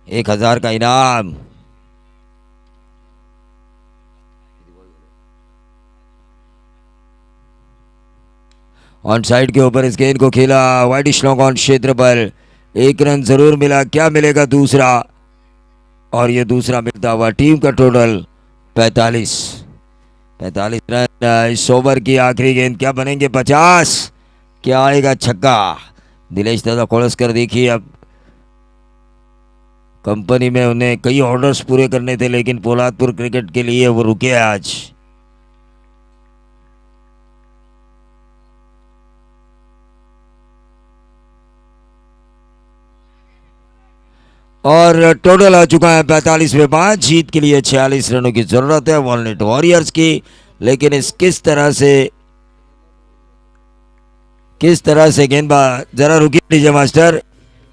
1000 का इनाम। ऑन साइड के ऊपर इस गेंद को खेला, वाइड स्लॉग ऑन क्षेत्र पर। 1 रन जरूर मिला, क्या मिलेगा दूसरा? और ये दूसरा मिलता हुआ टीम का टोटल 45 रन। इस ओवर की आखिरी गेंद क्या बनेंगे? 50। क्या आएगा छक्का? दिलेश दादा कोलस्कर देखिए, अब कंपनी में उन्हें कई ऑर्डर्स पूरे करने थे, लेकिन पोलादपुर क्रिकेट के लिए वो रुके आज। और टोटल आ चुका है 45 में 5। जीत के लिए 46 रनों की जरूरत है वॉलनेट वॉरियर्स की। लेकिन इस किस तरह से गेंदबाज, जरा रुकिए डीजे मास्टर,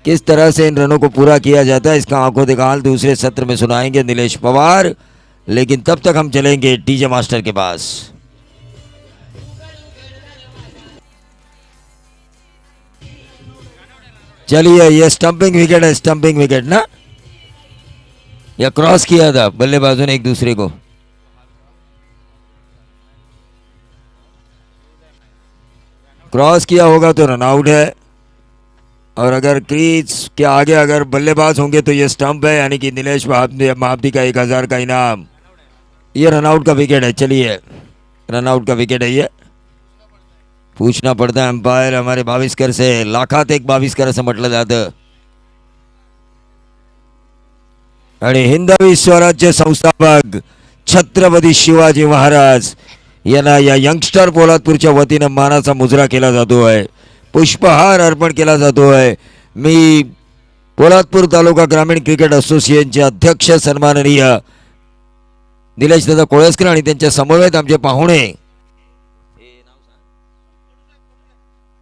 किस तरह से इन रनों को पूरा किया जाता है इसका आंखों देखा हाल दूसरे सत्र में सुनाएंगे नीलेश पवार। लेकिन तब तक हम चलेंगे डीजे मास्टर के पास। चलिए, ये स्टंपिंग विकेट है, स्टंपिंग विकेट ना, या क्रॉस किया था बल्लेबाजों ने एक दूसरे को? क्रॉस किया होगा तो रन आउट है, और अगर क्रीज के आगे अगर बल्लेबाज होंगे तो ये स्टंप है, यानी कि नीलेश महाब्दी का 1000 का इनाम। ये रन आउट का विकेट है। चलिए, रन आउट का विकेट है ये। पूछना पड़ता है अंपायर हमारे भाविस्कर से, लाखात एक भाविस्कर असं म्हटलं जातं। आणि हिंदवी स्वराज्य संस्थापक छत्रपती शिवाजी महाराज यांना या यंगस्टर पोलादपूरच्या वतीनं मानाचा मुजरा केला जातो आहे, पुष्पहार अर्पण केला जातो आहे। मी पोलादपूर तालुका ग्रामीण क्रिकेट असोसिएशनचे अध्यक्ष सन्माननीय निलेशदादा कोळसकर आणि त्यांच्या समवेत आमचे पाहुणे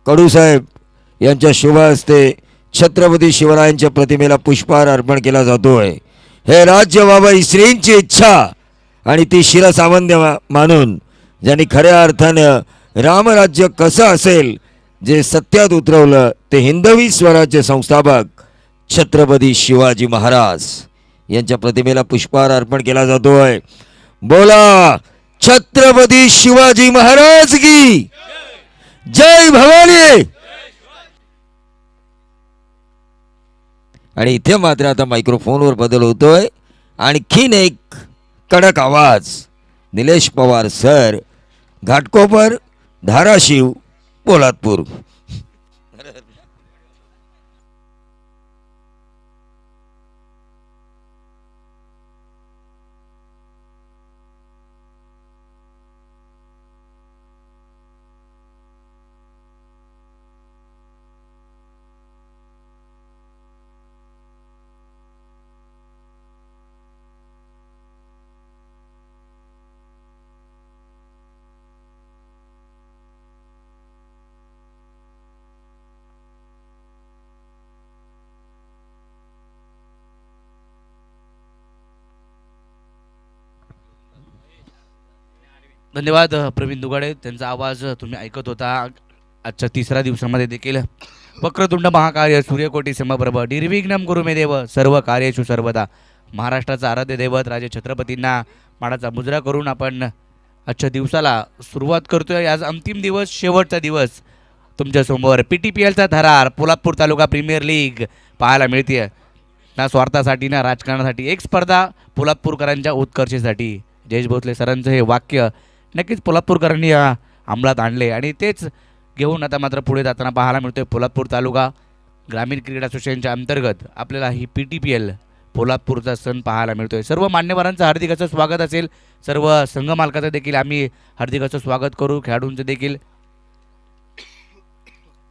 कडू साहेब यांच्या शुभ हस्ते छत्रपती शिवरायांच्या प्रतिमेला पुष्पहार अर्पण केला जातो आहे। हे राज्य व्हावं ही श्रींची इच्छा आणि ती शिरसावंद्य मानून ज्यांनी खऱ्या अर्थानं रामराज्य कसं असेल जे सत्यात उतरवलं ते हिंदवी स्वराज्य संस्थापक छत्रपती शिवाजी महाराज यांच्या प्रतिमेला पुष्पहार अर्पण केला जातो आहे। बोला छत्रपती शिवाजी महाराज की जय भवानी। आणि इथे मात्र आता मायक्रोफोनवर बदल होतोय, आणखीन एक कडक आवाज। निलेश पवार सर, घाटकोपर, धाराशिव, पोलादपूर। धन्यवाद प्रवीण दुगाडे, त्यांचा आवाज तुम्ही ऐकत होता. आजच्या तिसऱ्या दिवसामध्ये देखील वक्रतुंड महाकाय सूर्यकोटी समप्रभ निर्विघ्नं कुरु मे देव सर्व कार्येषु सर्वदा महाराष्ट्राचा आराध्य दैवत राजे छत्रपतींना मानाचा मुजरा करून आपण आजच्या दिवसाला सुरुवात करतोय. आज अंतिम दिवस, शेवटचा दिवस. तुमच्यासमोर PTPLचा थरार पोलादपूर तालुका प्रीमियर लीग पाहायला मिळते. ना स्वार्थासाठी ना राजकारणासाठी, एक स्पर्धा पोलादपूरकरांच्या उत्कर्षेसाठी. जयेश भोसले सरांचं हे वाक्य नक्कीच पोलादपूरकरांनी अंमलात आणले आणि तेच घेऊन आता मात्र पुढे जाताना पाहायला मिळतोय. पोलादपूर तालुका ग्रामीण क्रीडा असोसिएशनच्या अंतर्गत आपल्याला ही PTPL पोलादपूरचा सण पाहायला मिळतोय. सर्व मान्यवरांचं हार्दिक असं स्वागत असेल. सर्व संघ मालकाचं देखील आम्ही हार्दिक असं स्वागत करू, खेळाडूंचं देखील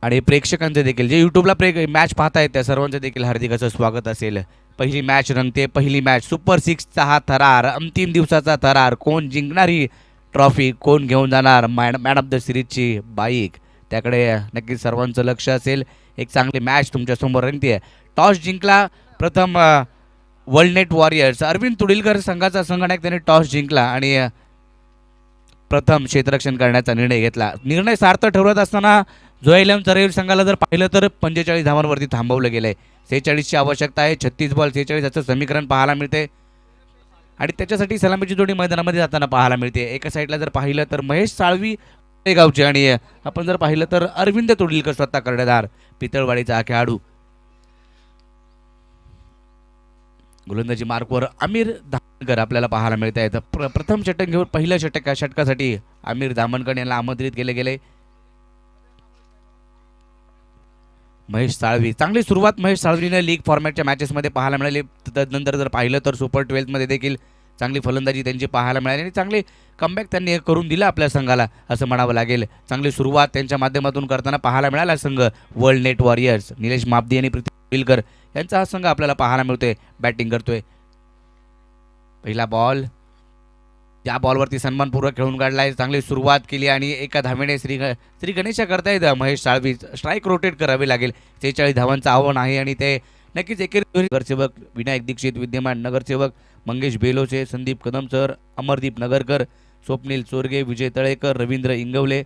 आणि प्रेक्षकांचं देखील, जे यूट्यूबला मॅच पाहतायत त्या सर्वांचं देखील हार्दिक असं स्वागत असेल. पहिली मॅच रंगते, पहिली मॅच सुपर 6चा हा थरार, अंतिम दिवसाचा थरार. कोण जिंकणार ही ट्रॉफी, कोण घेऊन जाणार मॅन ऑफ द सिरीजची बाईक, त्याकडे नक्कीच सर्वांचं लक्ष असेल. एक चांगली मॅच तुमच्यासमोर रंगते. टॉस जिंकला प्रथम वर्ल्ड वॉरियर्स, अरविंद तुडीलकर संघाचा संघनायक, त्याने टॉस जिंकला आणि प्रथम क्षेत्ररक्षण करण्याचा निर्णय घेतला. निर्णय सार्थ ठरवत असताना जोएलएम चरेल संघाला जर पाहिलं तर 45 धावांवरती थांबवलं गेलंय. 46ची आवश्यकता आहे. 36 बॉल 46 असं समीकरण पाहायला मिळते आणि त्याच्यासाठी सलामीची जोडी मैदानामध्ये जाताना पाहायला मिळते. एका साईडला जर पाहिलं तर महेश साळवी गावचे आणि आपण जर पाहिलं तर अरविंद तुडीलकर स्वतः कर्णधार पितळवाडीचा खेळाडू. गोलंदाजी मार्कवर आमिर धामणकर आपल्याला पाहायला मिळत आहे. प्रथम षटक घेऊन पहिल्या षटकासाठी आमिर धामणकर यांना आमंत्रित केले गेले. महेश साळवी, चांगली सुरुवात महेश साळवीने लीग फॉर्मॅटच्या मॅचेसमध्ये पाहायला मिळाली. त्यानंतर जर पाहिलं तर सुपर 12मध्ये देखील चांगली फलंदाजी त्यांची पाहायला मिळाली आणि चांगले कमबॅक त्यांनी करून दिला आपल्या संघाला असं म्हणावं लागेल. चांगली सुरुवात त्यांच्या माध्यमातून करताना पाहायला मिळाला संघ वर्ल्ड नेट वॉरियर्स. निलेश मापदी आणि पृथ्वी तुडीलकर यांचा हा संघ आपल्याला पाहायला मिळतोय, बॅटिंग करतोय. पहिला बॉल, त्या बॉलवरती सन्मानपूर्वक खेळून काढलाय. चांगली सुरुवात केली आणि एका धावेने श्री गणेशा करतायत महेश साळवी. स्ट्राईक रोटेट करावी लागेल. 46 धावांचं आव्हान आहे आणि ते नक्कीच एकेरी नगरसेवक विनायक दीक्षित, विद्यमान नगरसेवक मंगेश बेलोचे, संदीप कदम सर, अमरदीप नगरकर, स्वप्नील चोरगे, विजय तळेकर, रवींद्र इंगवले,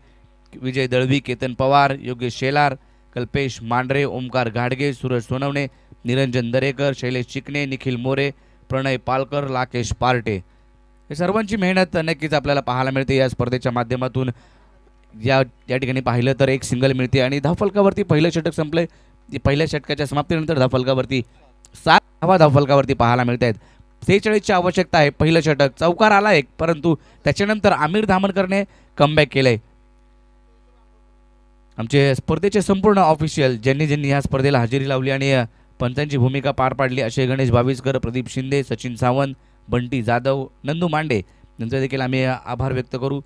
विजय दळवी, केतन पवार, योगेश शेलार, कल्पेश मांढरे, ओमकार घाडगे, सूरज सोनवणे, निरंजन दरेकर, शैलेश चिकणे, निखिल मोरे, प्रणय पालकर, लाकेश पार्टे, हे सर्वांची मेहनत नक्कीच आपल्याला पाहायला मिळते या स्पर्धेच्या माध्यमातून. या ठिकाणी पाहिलं तर एक सिंगल मिळते आणि धावफलकावरती पहिलं षटक संपलंय. पहिल्या षटकाच्या समाप्तीनंतर धावफलकावरती 7 धावा धावफलकावरती पाहायला मिळत आहेत. 46ची आवश्यकता आहे. पहिलं षटक, चौकार आला एक, परंतु त्याच्यानंतर आमिर धामणकरने कमबॅक केलंय. आमचे स्पर्धेचे संपूर्ण ऑफिशियल ज्यांनी या स्पर्धेला हजेरी लावली आणि पंचांची भूमिका पार पाडली असे गणेश भाविस्कर, प्रदीप शिंदे, सचिन सावंत, बंटी जाधव, नंदू मांडे यांचा देखील आम्ही आभार व्यक्त करू.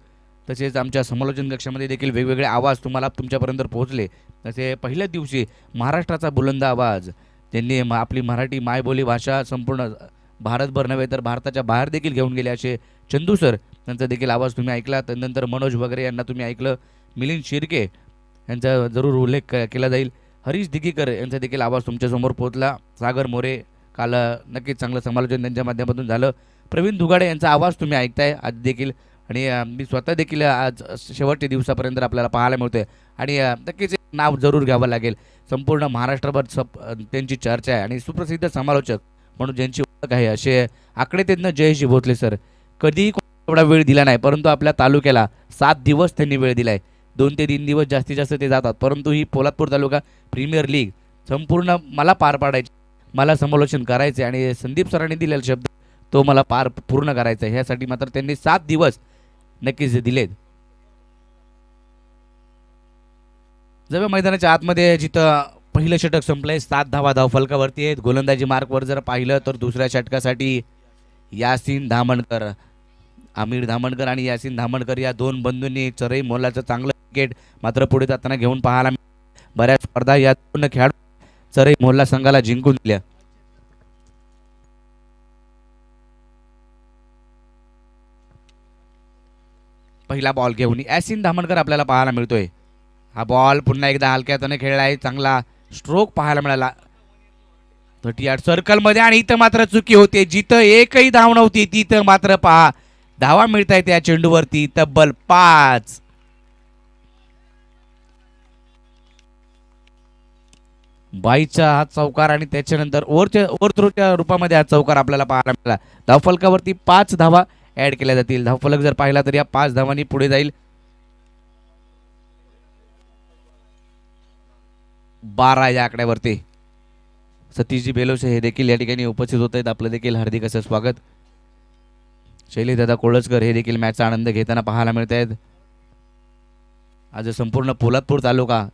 तसेच आमच्या समालोचन कक्षामध्ये देखील वेगवेगळे आवाज तुम्हाला तुमच्यापर्यंत पोहोचले. तसे पहिल्याच दिवशी महाराष्ट्राचा बुलंद आवाज, ज्यांनी आपली मराठी मायबोली भाषा संपूर्ण भारतभर नव्हे तर भारताच्या बाहेर देखील घेऊन गेले असे चंदू सर यांचा देखील आवाज तुम्ही ऐकला. त्यानंतर मनोज वगैरे यांना तुम्ही ऐकलं. मिलिंद शिर्के यांचा जरूर उल्लेख केला जाईल. हरीश दिघीकर यांचा देखील आवाज तुमच्यासमोर पोहोचला. सागर मोरे, काल नक्कीच चांगलं समालोचन त्यांच्या माध्यमातून झालं. प्रवीण दुगाडे यांचा आवाज तुम्ही ऐकताय आज देखील आणि मी स्वतः देखील आज शेवटच्या दिवसापर्यंत आपल्याला पाहायला मिळतोय आणि नक्कीच नाव जरूर घ्यावं लागेल. संपूर्ण महाराष्ट्रभर त्यांची चर्चा आहे आणि सुप्रसिद्ध समालोचक म्हणून ज्यांची ओळख आहे असे आकडेतज्ञ जयेश भोसले सर. कधीही एवढा वेळ दिला नाही, परंतु आपल्या तालुक्याला 7 दिवस त्यांनी वेळ दिलाय. 2 ते 3 दिवस जास्तीत जास्त ते जातात, परंतु ही पोलादपूर तालुका प्रीमियर लीग संपूर्ण मला पार पाडायची, मला समालोचन करायचे आणि संदीप सरांनी दिलेला शब्द तो मला पूर्ण करायचा आहे. ह्यासाठी मात्र त्यांनी 7 दिवस नक्कीच दिलेत. जेव्हा मैदानाच्या आतमध्ये जिथं पहिलं षटक संपलंय, 7 धावा धावफलकावरती आहेत. गोलंदाजी मार्कवर जर पाहिलं तर दुसऱ्या षटकासाठी यासिन धामणकर, आमिर धामणकर आणि यासिन धामणकर या दोन बंधूंनी चरई मोलाचं चांगलं विकेट मात्र पुढे जाताना घेऊन पाहायला बऱ्याच स्पर्धा या दोन खेळाडू चरई मोहल्ला संघाला जिंकून दिल्या. पहिला बॉल घेऊन यासिन धामणकर आपल्याला पाहायला मिळतोय. हा बॉल पुन्हा एकदा हलक्यातने खेळला आहे. चांगला स्ट्रोक पाहायला मिळाला 38 सर्कल मध्ये आणि इथं मात्र चुकी होते. जिथं एकही धाव नव्हती तिथं मात्र पहा धावा मिळत आहेत या चेंडूवरती तब्बल 5. बाईचा हा चौकार आणि त्याच्यानंतर ओव्हरथ्रोच्या रूपामध्ये हा चौकार आपल्याला पाहायला मिळाला. धावफलकावरती 5 धावा ऍड केल्या जातील. धावफलक जर पाहिला तर या 5 धावांनी पुढे जाईल. 12 या आकड्यावरती. सतीशजी बेलोसे हे देखील या ठिकाणी उपस्थित होत आहेत. आपलं देखील हार्दिक असं स्वागत. शैलीदादा कोळसकर हे देखील मॅचचा आनंद घेताना पाहायला मिळत आहेत. आज संपूर्ण पोलादपूर तालुका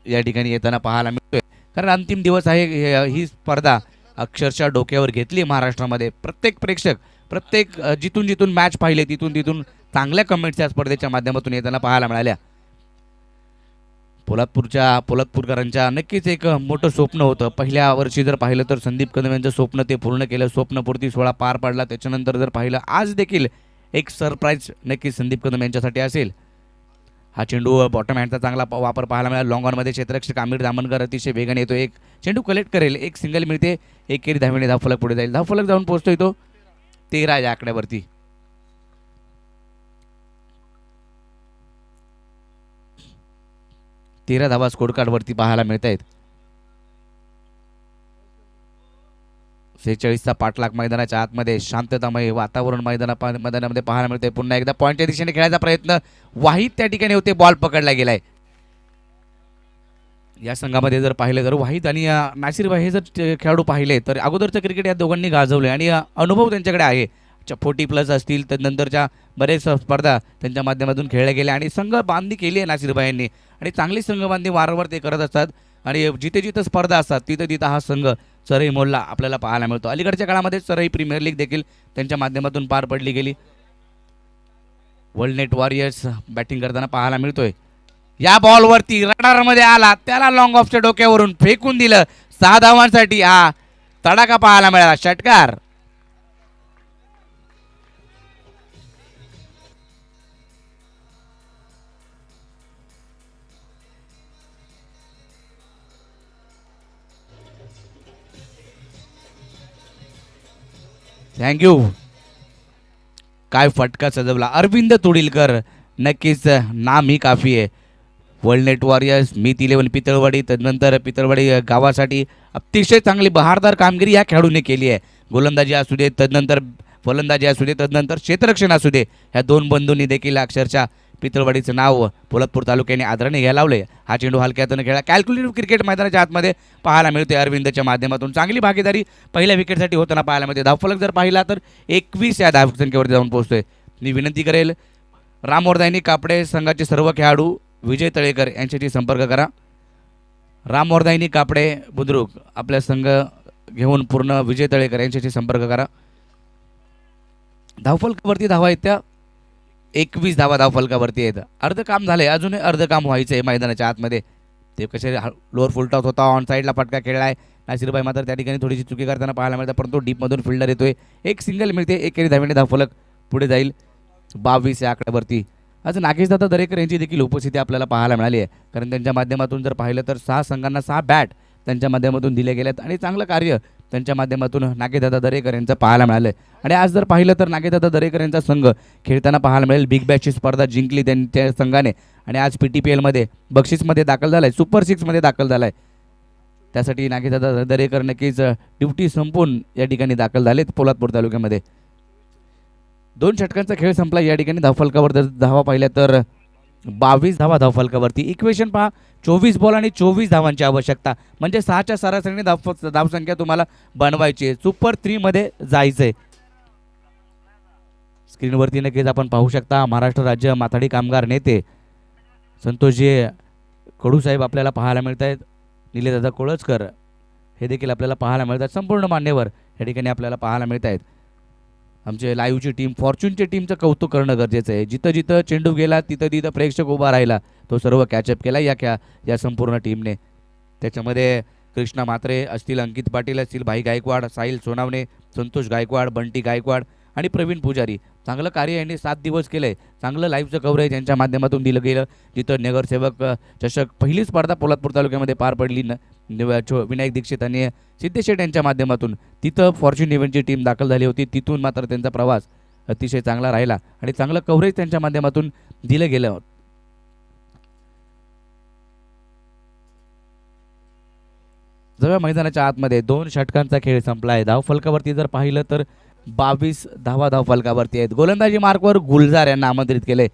या ठिकाणी येताना पाहायला मिळतोय, कारण अंतिम दिवस आहे. ही स्पर्धा अक्षरशः डोक्यावर घेतली महाराष्ट्रामध्ये. प्रत्येक प्रेक्षक प्रत्येक जिथून जिथून मॅच पाहिले तिथून चांगल्या कमेंट्स या स्पर्धेच्या माध्यमातून येताना पाहायला मिळाल्या. पोलादपूरकरांच्या नक्कीच एक मोठं स्वप्न होतं. पहिल्या वर्षी जर पाहिलं तर संदीप कदम यांचं स्वप्न ते पूर्ण केलं. स्वप्नपूर्ती सोहळा पार पडला. त्याच्यानंतर जर पाहिलं आज देखील एक सरप्राईज नक्कीच संदीप कदम यांच्यासाठी असेल. हा चेंडू बॉटम हँडचा चांगला वापर पाहायला मिळाला. लॉंग ऑनमध्ये क्षेत्ररक्षक आमिर दामनकर अतिशय वेगाने येतो. एक चेंडू कलेक्ट करेल, एक सिंगल मिळते, एकेरी धावेने धावफलक पुढे जाईल. धावफलक जाऊन पोहोचतोय तो 13 या आकड्यावरती. 13 धावा स्कोर कार्डवरती पाहायला मिळत आहेत. 46चा पाठलाग मैदानाच्या आतमध्ये शांततामय वातावरण मैदानामध्ये पाहायला मिळते. पुन्हा एकदा पॉईंटच्या दिशेने खेळायचा प्रयत्न. वाहिद त्या ठिकाणी होते, बॉल पकडला गेलाय. या संघामध्ये जर पाहिलं तर वाहिद आणि नासिर भाई हे जर खेळाडू पाहिले तर अगोदरचं क्रिकेट या दोघांनी गाजवले आणि अनुभव त्यांच्याकडे आहे. 40+ असतील, त्यानंतरच्या बरेच स्पर्धा त्यांच्या माध्यमातून खेळल्या गेल्या आणि संघ बांधणी केली आहे नासिर भाई यांनी. आणि चांगली संघ बांधणी वारंवार ते करत असतात आणि जिथे जिथं स्पर्धा असतात तिथं हा संघ चरई मोलला आपल्याला पाहायला मिळतो. अलीकडच्या काळामध्ये चरई प्रीमियर लीग देखील त्यांच्या माध्यमातून पार पडली गेली. वर्ल्ड वॉरियर्स बॅटिंग करताना पाहायला मिळतोय. या बॉलवरती रडारमध्ये आला, त्याला लॉंग ऑफच्या डोक्यावरून फेकून दिलं. 6 धावांसाठी हा तडाखा पाहायला मिळाला. षटकार. थँक्यू. काय फटका सजवला अरविंद तुडीलकर. नक्कीच नाम ही काफी आहे. वर्ल्ड वॉरियर्स मीत 11 पितळवाडी, त्यानंतर पितळवाडी गावासाठी अतिशय चांगली बहारदार कामगिरी या खेळाडूने केली आहे. गोलंदाजी असू दे, त्यानंतर फलंदाजी असू दे, त्यानंतर क्षेत्ररक्षण असू दे, ह्या 2 बंधूंनी देखील अक्षरशः पितळवाडीचं नाव पोलादपूर तालुक्याने आदराने घ्यायला लावले. हा चेंडू हलक्यातून खेळा. कॅल्क्युलेटिव्ह क्रिकेट मैदानाच्या आतमध्ये पाहायला मिळते. अरविंदच्या माध्यमातून चांगली भागीदारी पहिल्या विकेटसाठी होताना पाहायला मिळते. धावफलक जर पाहिला तर 21 या धावसंख्येवरती जाऊन पोहोचतोय. मी विनंती करेल रामवर्धानी कापडे संघाचे सर्व खेळाडू विजय तळेकर यांच्याशी संपर्क करा. रामवर्धानी कापडे बुद्रुक आपल्या संघ घेऊन पूर्ण विजय तळेकर यांच्याशी संपर्क करा. धावफलकावरती धावा आहेत त्या 21 धावा धावफलकावरती आहेत. अर्ध काम झालंय, अजूनही अर्ध काम व्हायचं आहे मैदानाच्या आतमध्ये. ते कसे लोअर फुलटॉस होता, ऑन साईडला फटका खेळलाय. नासिरभाई मात्र त्या ठिकाणी थोडीशी चुकी करताना पाहायला मिळतं, परंतु डीपमधून फिल्डर येतोय. एक सिंगल मिळते, एकेरी धावेने धावफलक पुढे जाईल. 22 या आकड्यावरती. आज नागेशदादा दरेकर यांची देखील उपस्थिती आपल्याला पाहायला मिळाली आहे, कारण त्यांच्या माध्यमातून जर पाहिलं तर 6 संघांना 6 बॅट त्यांच्या माध्यमातून दिले गेलेत आणि चांगलं कार्य त्यांच्या माध्यमातून नागेशदादा दरेकर यांचं पाहायला मिळालं आहे. आणि आज जर पाहिलं तर नागेशदादा दरेकर यांचा संघ खेळताना पाहायला मिळेल. बिग बॅचची स्पर्धा जिंकली त्यांच्या संघाने आणि आज PTPLमध्ये बक्षीसमध्ये दाखल झाला आहे, सुपर 6मध्ये दाखल झाला आहे. त्यासाठी नागेशदादा दरेकर नक्कीच ड्युटी संपून या ठिकाणी दाखल झालेत पोलादपूर तालुक्यामध्ये. 2 षटकांचा खेळ संपला. या ठिकाणी धावफलकावर जर धावा पाहिल्या तर 22 धावा धावफलकावरती. इक्वेशन पहा, 24 बॉल आणि 24 धावांची आवश्यकता, म्हणजे 6च्या सरासरीने धावसंख्या तुम्हाला बनवायची आहे. सुपर 3मध्ये जायचं आहे. स्क्रीनवरती नक्कीच आपण पाहू शकता महाराष्ट्र राज्य माथाडी कामगार नेते संतोषजी कडूसाहेब आपल्याला पाहायला मिळत आहेत. निलेदादा कोळसकर हे देखील आपल्याला पाहायला मिळतात. संपूर्ण मान्यवर या ठिकाणी आपल्याला पाहायला मिळत आहेत. आमचे लाईव्हची टीम, फॉर्च्यूनच्या टीमचं कौतुक करणं गरजेचं आहे. जिथं जिथं चेंडू गेला तिथं प्रेक्षक उभा राहिला, तो सर्व कॅचअप केला या संपूर्ण टीमने. त्याच्यामध्ये कृष्णा म्हात्रे असतील, अंकित पाटील असतील, भाई गायकवाड, साहिल सोनावणे, संतोष गायकवाड, बंटी गायकवाड आणि प्रवीण पुजारी. चांगलं कार्य यांनी 7 दिवस केलं आहे. चांगलं लाईव्हचं कव्हरेज यांच्या माध्यमातून दिलं गेलं. जिथं नगरसेवक चषक पहिली स्पर्धा पोलादपूर तालुक्यामध्ये पार पडली विनायक दीक्षित आणि सिद्धेशेठ यांच्या माध्यमातून, तिथं फॉर्च्यून इव्हेंटची टीम दाखल झाली होती. तिथून मात्र त्यांचा प्रवास अतिशय चांगला राहिला आणि चांगलं कव्हरेज त्यांच्या माध्यमातून दिलं गेलं. जवळ मैदानाच्या आतमध्ये 2 षटकांचा खेळ संपला आहे. धावफलकावरती जर पाहिलं तर 22 धावा धावफलकावरती आहेत. गोलंदाजी मार्कवर गुलजार यांना आमंत्रित केले.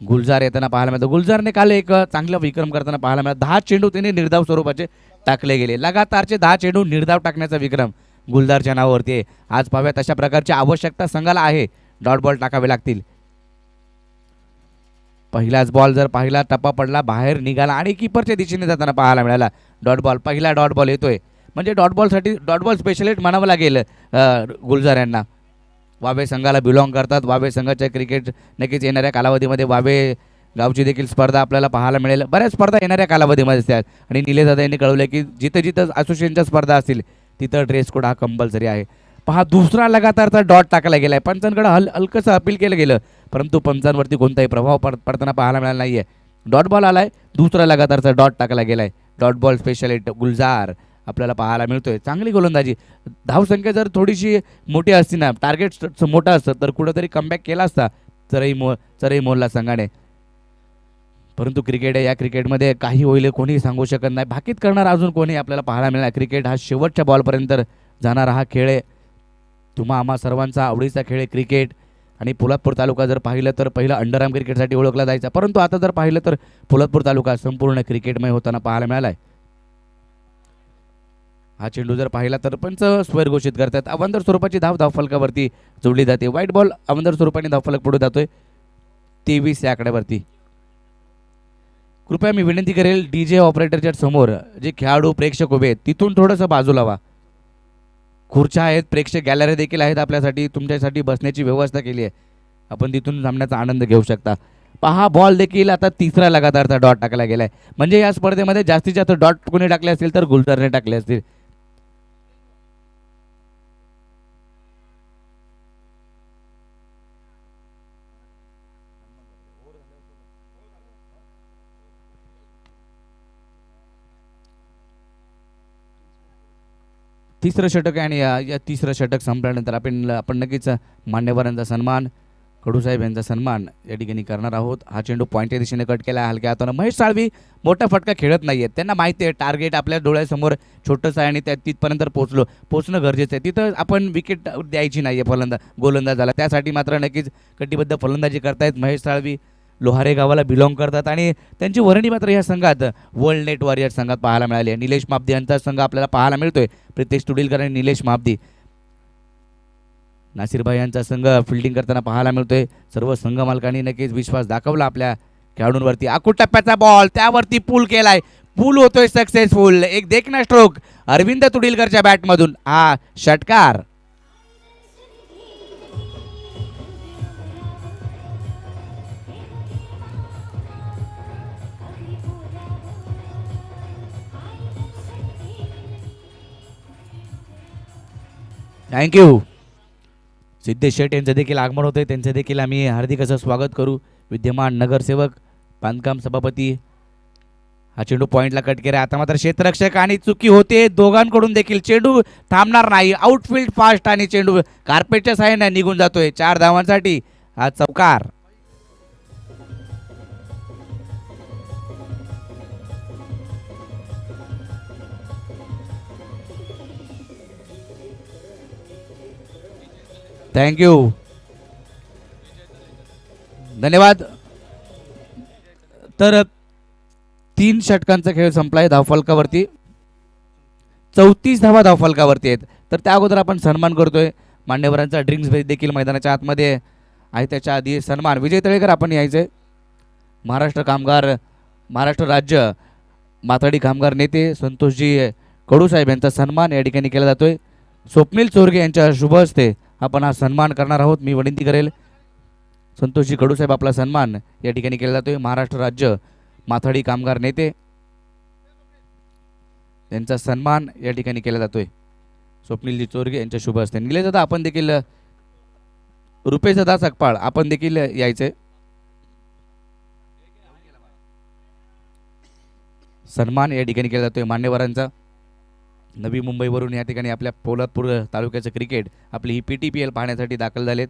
गुलजार येताना पाहायला मिळतं. गुलजारने काल एक चांगला विक्रम करताना पाहायला मिळाला. 10 चेंडू त्यांनी निर्धाव स्वरूपाचे टाकले गेले. लगातारचे 10 चेंडू निर्धाव टाकण्याचा विक्रम गुलजारच्या नावावरती आहे. आज पाहूयात अशा प्रकारची आवश्यकता संघाला आहे. डॉट बॉल टाकावे लागतील. पहिलाच बॉल जर पाहिला टप्पा पडला बाहेर निघाला आणि कीपरच्या दिशेने जाताना पाहायला मिळाला. डॉट बॉल पहिला डॉट बॉल येतोय म्हणजे डॉट बॉल स्पेशलिस्ट म्हणावं लागेल गुलजार यांना. वावे संघाला बिलॉंग करतात. वावे संघाच्या क्रिकेट नक्कीच येणाऱ्या कालावधीमध्ये वावे गावची देखील स्पर्धा आपल्याला पाहायला मिळेल. बऱ्याच स्पर्धा येणाऱ्या कालावधीमध्ये असतात आणि निलेश दादा यांनी कळवलं की जिथं जिथं असोसिएशनच्या स्पर्धा असतील तिथं ड्रेस कोड हा कंपल्सरी आहे. पहा दुसरा लगातारचा डॉट टाकला गेलाय. पंचांकडे हलकंसं अपील केलं गेलं परंतु पंचांवरती कोणताही प्रभाव पडताना पाहायला मिळाला नाहीये. डॉट बॉल आलाय. दुसरा लगातारचा डॉट टाकला गेलाय. डॉट बॉल स्पेशलिस्ट गुलजार आपल्याला पाहायला मिळतोय. चांगली गोलंदाजी. धावसंख्या जर थोडीशी मोठी असती ना टार्गेट मोठं असतं तर कुठंतरी कमबॅक केला असता चरई मोहल्ला संघाने. परंतु क्रिकेट आहे. या क्रिकेटमध्ये काही होईल कोणी सांगू शकत नाही. भाकीत करणार अजून कोणी आपल्याला पाहायला मिळणार. क्रिकेट हा शेवटच्या बॉलपर्यंत जाणारा हा खेळ आहे. तुम्हा आम्हा सर्वांचा आवडीचा खेळ आहे क्रिकेट. आणि पोलादपूर तालुका जर पाहिलं तर पहिला अंडरआर्म क्रिकेटसाठी ओळखला जायचा परंतु आता जर पाहिलं तर पोलादपूर तालुका संपूर्ण क्रिकेटमय होताना पाहायला मिळालाय. हा चेंडू जर पाहिला तर पंच स्वर घोषित करतात. अवंदर स्वरूपाची धावफलकावरती जोडली जाते. व्हाईट बॉल अवंदर स्वरूपाने धावफलक पुढे जातोय 23 या आकड्यावरती. कृपया मी विनंती करेल DJ ऑपरेटरच्या समोर जे खेळाडू प्रेक्षक उभे आहेत तिथून थोडंसं बाजूला व्हा. खुर्च्या आहेत. प्रेक्षक गॅलरी देखील आहेत आपल्यासाठी. तुमच्यासाठी बसण्याची व्यवस्था केली आहे. आपण तिथून सामन्याचा आनंद घेऊ शकता. पहा बॉल देखील आता तिसरा लगातारचा डॉट टाकला गेलाय म्हणजे या स्पर्धेमध्ये जास्तीत जास्त डॉट कोणी टाकले असतील तर गुलजारने टाकले असतील. तिसरं षटक आहे आणि या तिसरं षटक संपल्यानंतर आपण नक्कीच मान्यवरांचा सन्मान कडूसाहेब यांचा सन्मान या ठिकाणी करणार आहोत. हा चेंडू पॉईंटच्या दिशेने कट केला आहे हलक्या हातानं. महेश साळवी मोठा फटका खेळत नाहीये. त्यांना माहिती आहे टार्गेट आपल्या डोळ्यासमोर छोटंसं आहे आणि त्या तिथपर्यंत पोहोचणं गरजेचं आहे. तिथं आपण विकेट द्यायची नाही आहे गोलंदाजाला. त्यासाठी मात्र नक्कीच कटिबद्ध फलंदाजी करतायत महेश साळवी. लोहारे गावाला बिलॉंग करतात आणि त्यांची वर्णी मात्र या संघात वर्ल्ड नेट वॉरियर संघात पाहायला मिळाली आहे. निलेश मापदी यांचा संघ आपल्याला पाहायला मिळतोय. प्रितेश तुडीलकर आणि निलेश मापदी. नासिरभाई यांचा संघ फिल्डिंग करताना पाहायला मिळतोय. सर्व संघ मालकांनी नक्कीच विश्वास दाखवला आपल्या खेळाडूंवरती. आकुट टप्प्याचा बॉल त्यावरती पूल केलाय. पूल होतोय सक्सेसफुल. एक देखना स्ट्रोक अरविंद तुडीलकरच्या बॅटमधून. हा षटकार. थँक्यू. सिद्धेश शेट यांचं देखील आगमन होतंय. त्यांचं देखील आम्ही हार्दिक असं स्वागत करू. विद्यमान नगरसेवक बांधकाम सभापती. हा चेंडू पॉईंटला कट केला. आता मात्र क्षेत्ररक्षक आणि चुकी होते दोघांकडून देखील. चेंडू थांबणार नाही. आउटफील्ड फास्ट आणि चेंडू कार्पेटच्या साहाय्याने निघून जातोय. 4 धावांसाठी हा चौकार. थँक्यू. धन्यवाद. तर 3 षटकांचा खेळ संपलाय. धावफलकावरती 34 धावा धावफलकावरती आहेत. तर त्या अगोदर आपण सन्मान करतोय मान्यवरांचा. ड्रिंक्स देखील मैदानाच्या आतमध्ये आहे. त्याच्या आधी सन्मान विजय तळेकर आपण यायचे. महाराष्ट्र राज्य माथाडी कामगार नेते संतोषजी कडूसाहेब यांचा सन्मान या ठिकाणी केला जातोय. स्वप्नील चोरगे यांच्या शुभ हस्ते आपण हा सन्मान करणार आहोत. मी विनंती करेल संतोषजी कडूसाहेब आपला सन्मान या ठिकाणी केला जातोय. महाराष्ट्र राज्य माथाडी कामगार नेते यांचा सन्मान या ठिकाणी केला जातोय. स्वप्नीलजी चोरगे यांच्या शुभ हस्ते. निलेश दादा आपण देखील रुपेश दादा सकपाळ आपण देखील यायचे. सन्मान या ठिकाणी केला जातोय मान्यवरांचा. नवी मुंबईवरून या ठिकाणी आपल्या पोलादपूर तालुक्याचं क्रिकेट आपली ही PTPL पाहण्यासाठी दाखल झालेत.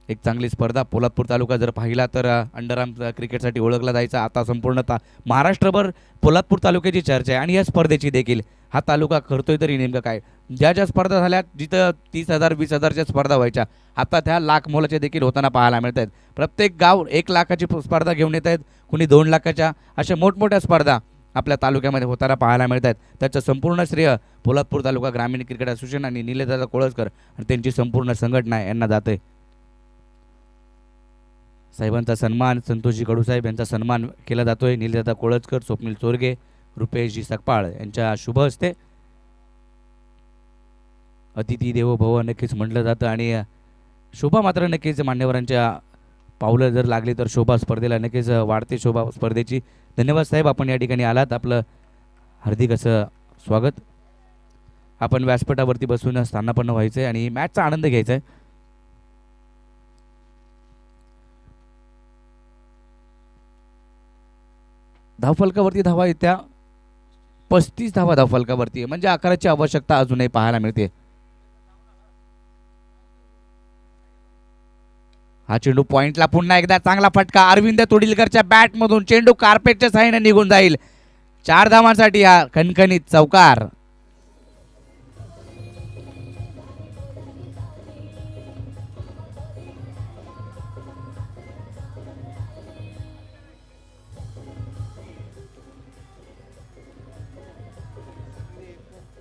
एक चांगली स्पर्धा. पोलादपूर तालुका जर पाहिला तर अंडरआर्म क्रिकेटसाठी ओळखला जायचा. आता संपूर्ण महाराष्ट्रभर पोलादपूर तालुक्याची चर्चा आहे आणि या स्पर्धेची देखील. हा तालुका करतोय तरी नेमकं काय. ज्या ज्या स्पर्धा झाल्या जिथं 30,000 20,000च्या स्पर्धा व्हायच्या, आता त्या लाख मोलाच्या देखील होताना पाहायला मिळत आहेत. प्रत्येक गाव 1 लाखाची स्पर्धा घेऊन येत आहेत, कुणी 2 लाखाच्या, अशा मोठमोठ्या स्पर्धा आपल्या तालुक्यामध्ये होताना पाहायला मिळत आहेत. त्याचं संपूर्ण श्रेय पोलादपूर तालुका ग्रामीण क्रिकेट असोसिएशन आणि निलेशदादा कोळसकर आणि त्यांची संपूर्ण संघटना यांना जाते. साहेबांचा सन्मान, संतोषजी कडूसाहेब यांचा सन्मान केला जातोय. निलेशदादा कोळसकर, स्वप्नील चोरगे, रुपेशजी सकपाळ यांच्या शुभ हस्ते. अतिथी देवो भव नक्कीच म्हटलं जातं आणि शोभा मात्र नक्कीच मान्यवरांच्या पावलं जर लागली तर शोभा स्पर्धेला नक्कीच वाढते शोभा स्पर्धेची. धन्यवाद साहेब, आपण या ठिकाणी आलात. आपलं हार्दिक असं स्वागत. आपण व्यासपीठावरती बसून स्थानापन्न व्हायचं आहे आणि मॅचचा आनंद घ्यायचा आहे. धावफलकावरती धावा येत्या 35 धावा धावफलकावरती, म्हणजे 11ची आवश्यकता अजूनही पाहायला मिळते. हा चेंडू पॉइंटला, पुन्हा एकदा चांगला फटका अरविंद तुडीलकरच्या बॅटमधून. चेंडू कार्पेटच्या साहाय्याने निघून जाईल. 4 धावांसाठी हा खणखणीत चौकार.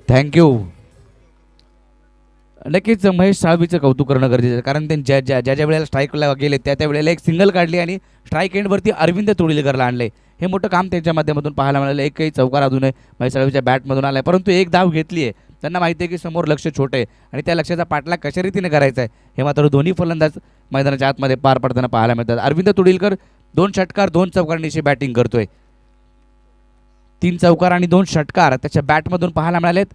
थँक्यू. नक्कीच महेश साळवीचं कौतुक करणं गरजेचं आहे, कारण त्यांनी ज्या ज्या वेळेला स्ट्राईकला गेले त्या वेळेला एक सिंगल काढली आणि स्ट्राईक एंडवरती अरविंद तुडीलकरला आणले. हे मोठं काम त्यांच्या माध्यमातून पाहायला मिळालं. एकही चौकार अजूनही महेश साळवीच्या बॅटमधून आला आहे, परंतु एक धाव घेतली आहे. त्यांना माहिती आहे की समोर लक्ष छोटे आहे आणि त्या लक्ष्याचा पाठलाग कशा रीतीने करायचा आहे हे मात्र दोन्ही फलंदाज मैदानाच्या आतमध्ये पार पडताना पाहायला मिळतात. अरविंद तुडीलकर 2 षटकार 2 चौकारांची बॅटिंग करतोय. 3 चौकार आणि 2 षटकार त्याच्या बॅटमधून पाहायला मिळालेत.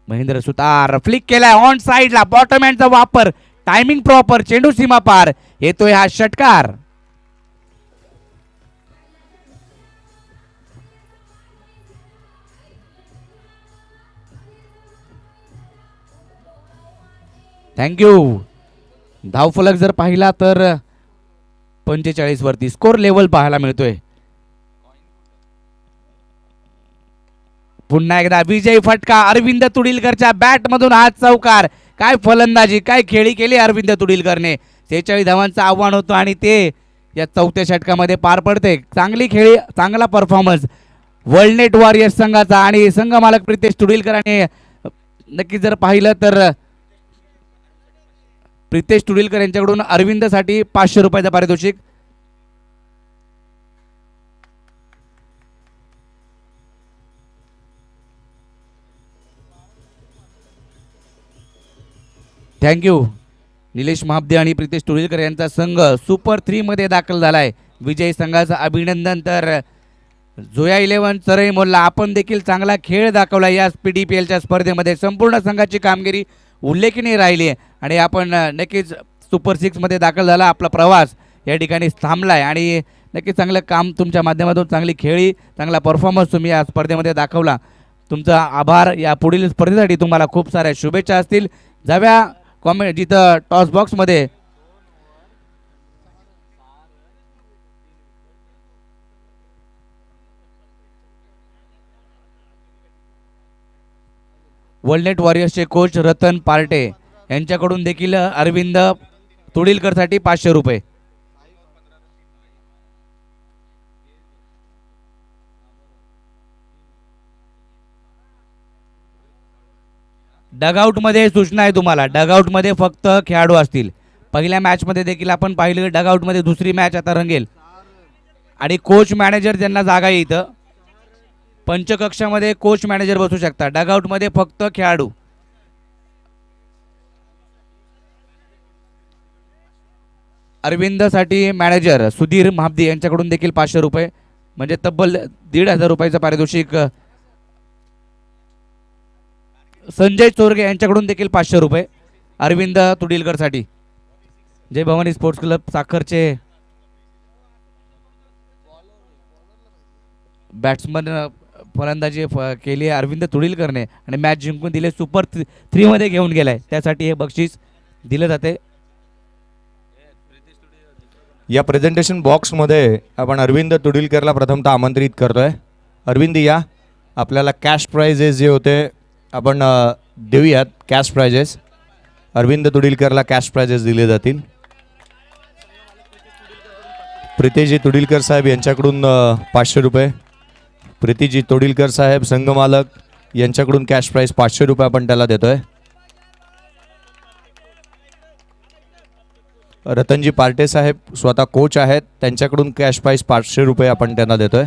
महेंद्र सुतार फ्लिक केलाय ऑन साइडला, बॉटम हँडचा वापर, टायमिंग प्रॉपर, चेंडू सीमा पार, येतोय हा षटकार. थँक्यू. धावफलक जर पाहिला तर 45 वरती स्कोर लेवल पाहायला मिळतोय. पुन्हा एकदा विजयी फटका अरविंद तुडीलकरच्या बॅट मधून हा चौकार. काय फलंदाजी, काय खेळी केली अरविंद तुडीलकरने. 46 धावांचं आव्हान होतं आणि ते या 4थ्या षटकामध्ये पार पडते. चांगली खेळी, चांगला परफॉर्मन्स वर्ल्डनेट वॉरियर्स संघाचा आणि संघ मालक प्रितेश तुडीलकरांनी. नक्की जर पाहिलं तर प्रितेश तुडीलकर यांच्याकडून अरविंदसाठी 500 रुपयाचं पारितोषिक. थँक्यू. निलेश महाब्दे आणि प्रितेश तुळीलकर यांचा संघ सुपर 3 मध्ये दाखल झालाय. विजयी संघाचं अभिनंदन. तर जोया 11 चरई मोल्ला, आपण देखील चांगला खेळ दाखवला या PDPLच्या स्पर्धेमध्ये. संपूर्ण संघाची कामगिरी उल्लेखनीय राहिली आहे आणि आपण नक्कीच सुपर 6 मध्ये दाखल झाला. आपला प्रवास या ठिकाणी थांबलाय आणि नक्कीच चांगलं काम तुमच्या माध्यमातून, चांगली खेळी, चांगला परफॉर्मन्स तुम्ही या स्पर्धेमध्ये दाखवला. तुमचा आभार. या पुढील स्पर्धेसाठी तुम्हाला खूप साऱ्या शुभेच्छा असतील. जाव्या कॉमेंट जिथं टॉस बॉक्समध्ये वर्ल्डनेट वॉरियर्सचे कोच रतन पार्टे यांच्याकडून देखील अरविंद तुडीलकरसाठी 500 रुपये. डगआउटमध्ये सूचना आहे तुम्हाला, डगआउटमध्ये फक्त खेळाडू असतील. पहिल्या मॅचमध्ये देखील आपण पाहिलं डगआउटमध्ये दुसरी मॅच आता रंगेल आणि कोच मॅनेजर ज्यांना जागा आहे इथं पंचकक्षामध्ये कोच मॅनेजर बसू शकता. डगआउटमध्ये फक्त खेळाडू. अरविंदसाठी मॅनेजर सुधीर महाब्दी यांच्याकडून देखील 500 रुपये, म्हणजे तब्बल 1,500 रुपयाचं पारितोषिक. संजय चोरगे यांच्याकडून देखील 500 रुपये अरविंद तुडीलकरसाठी. जय भवानी स्पोर्ट्स क्लब साखरचे बॅट्समन फलंदाजी केली आहे अरविंद तुडीलकरने आणि मॅच जिंकून दिले. सुपर 3 मध्ये घेऊन गेलाय, त्यासाठी हे बक्षीस दिलं जाते. या प्रेझेंटेशन बॉक्समध्ये आपण अरविंद तुडीलकरला प्रथमतः आमंत्रित करतोय. अरविंद या, आपल्याला कॅश प्राइजेस जे होते आपण देऊयात. कॅश प्राइजेस अरविंद तुडीलकरला कॅश प्राइजेस दिले जातील. प्रीतीजी तुडीलकर साहेब यांच्याकडून 500 रुपये. प्रीतीजी तुडीलकर साहेब संघमालक यांच्याकडून कॅश प्राइज 500 रुपये आपण त्याला देतोय. रतनजी पार्टे साहेब स्वतः कोच आहेत, त्यांच्याकडून कॅश प्राइज 500 रुपये आपण त्यांना देतोय.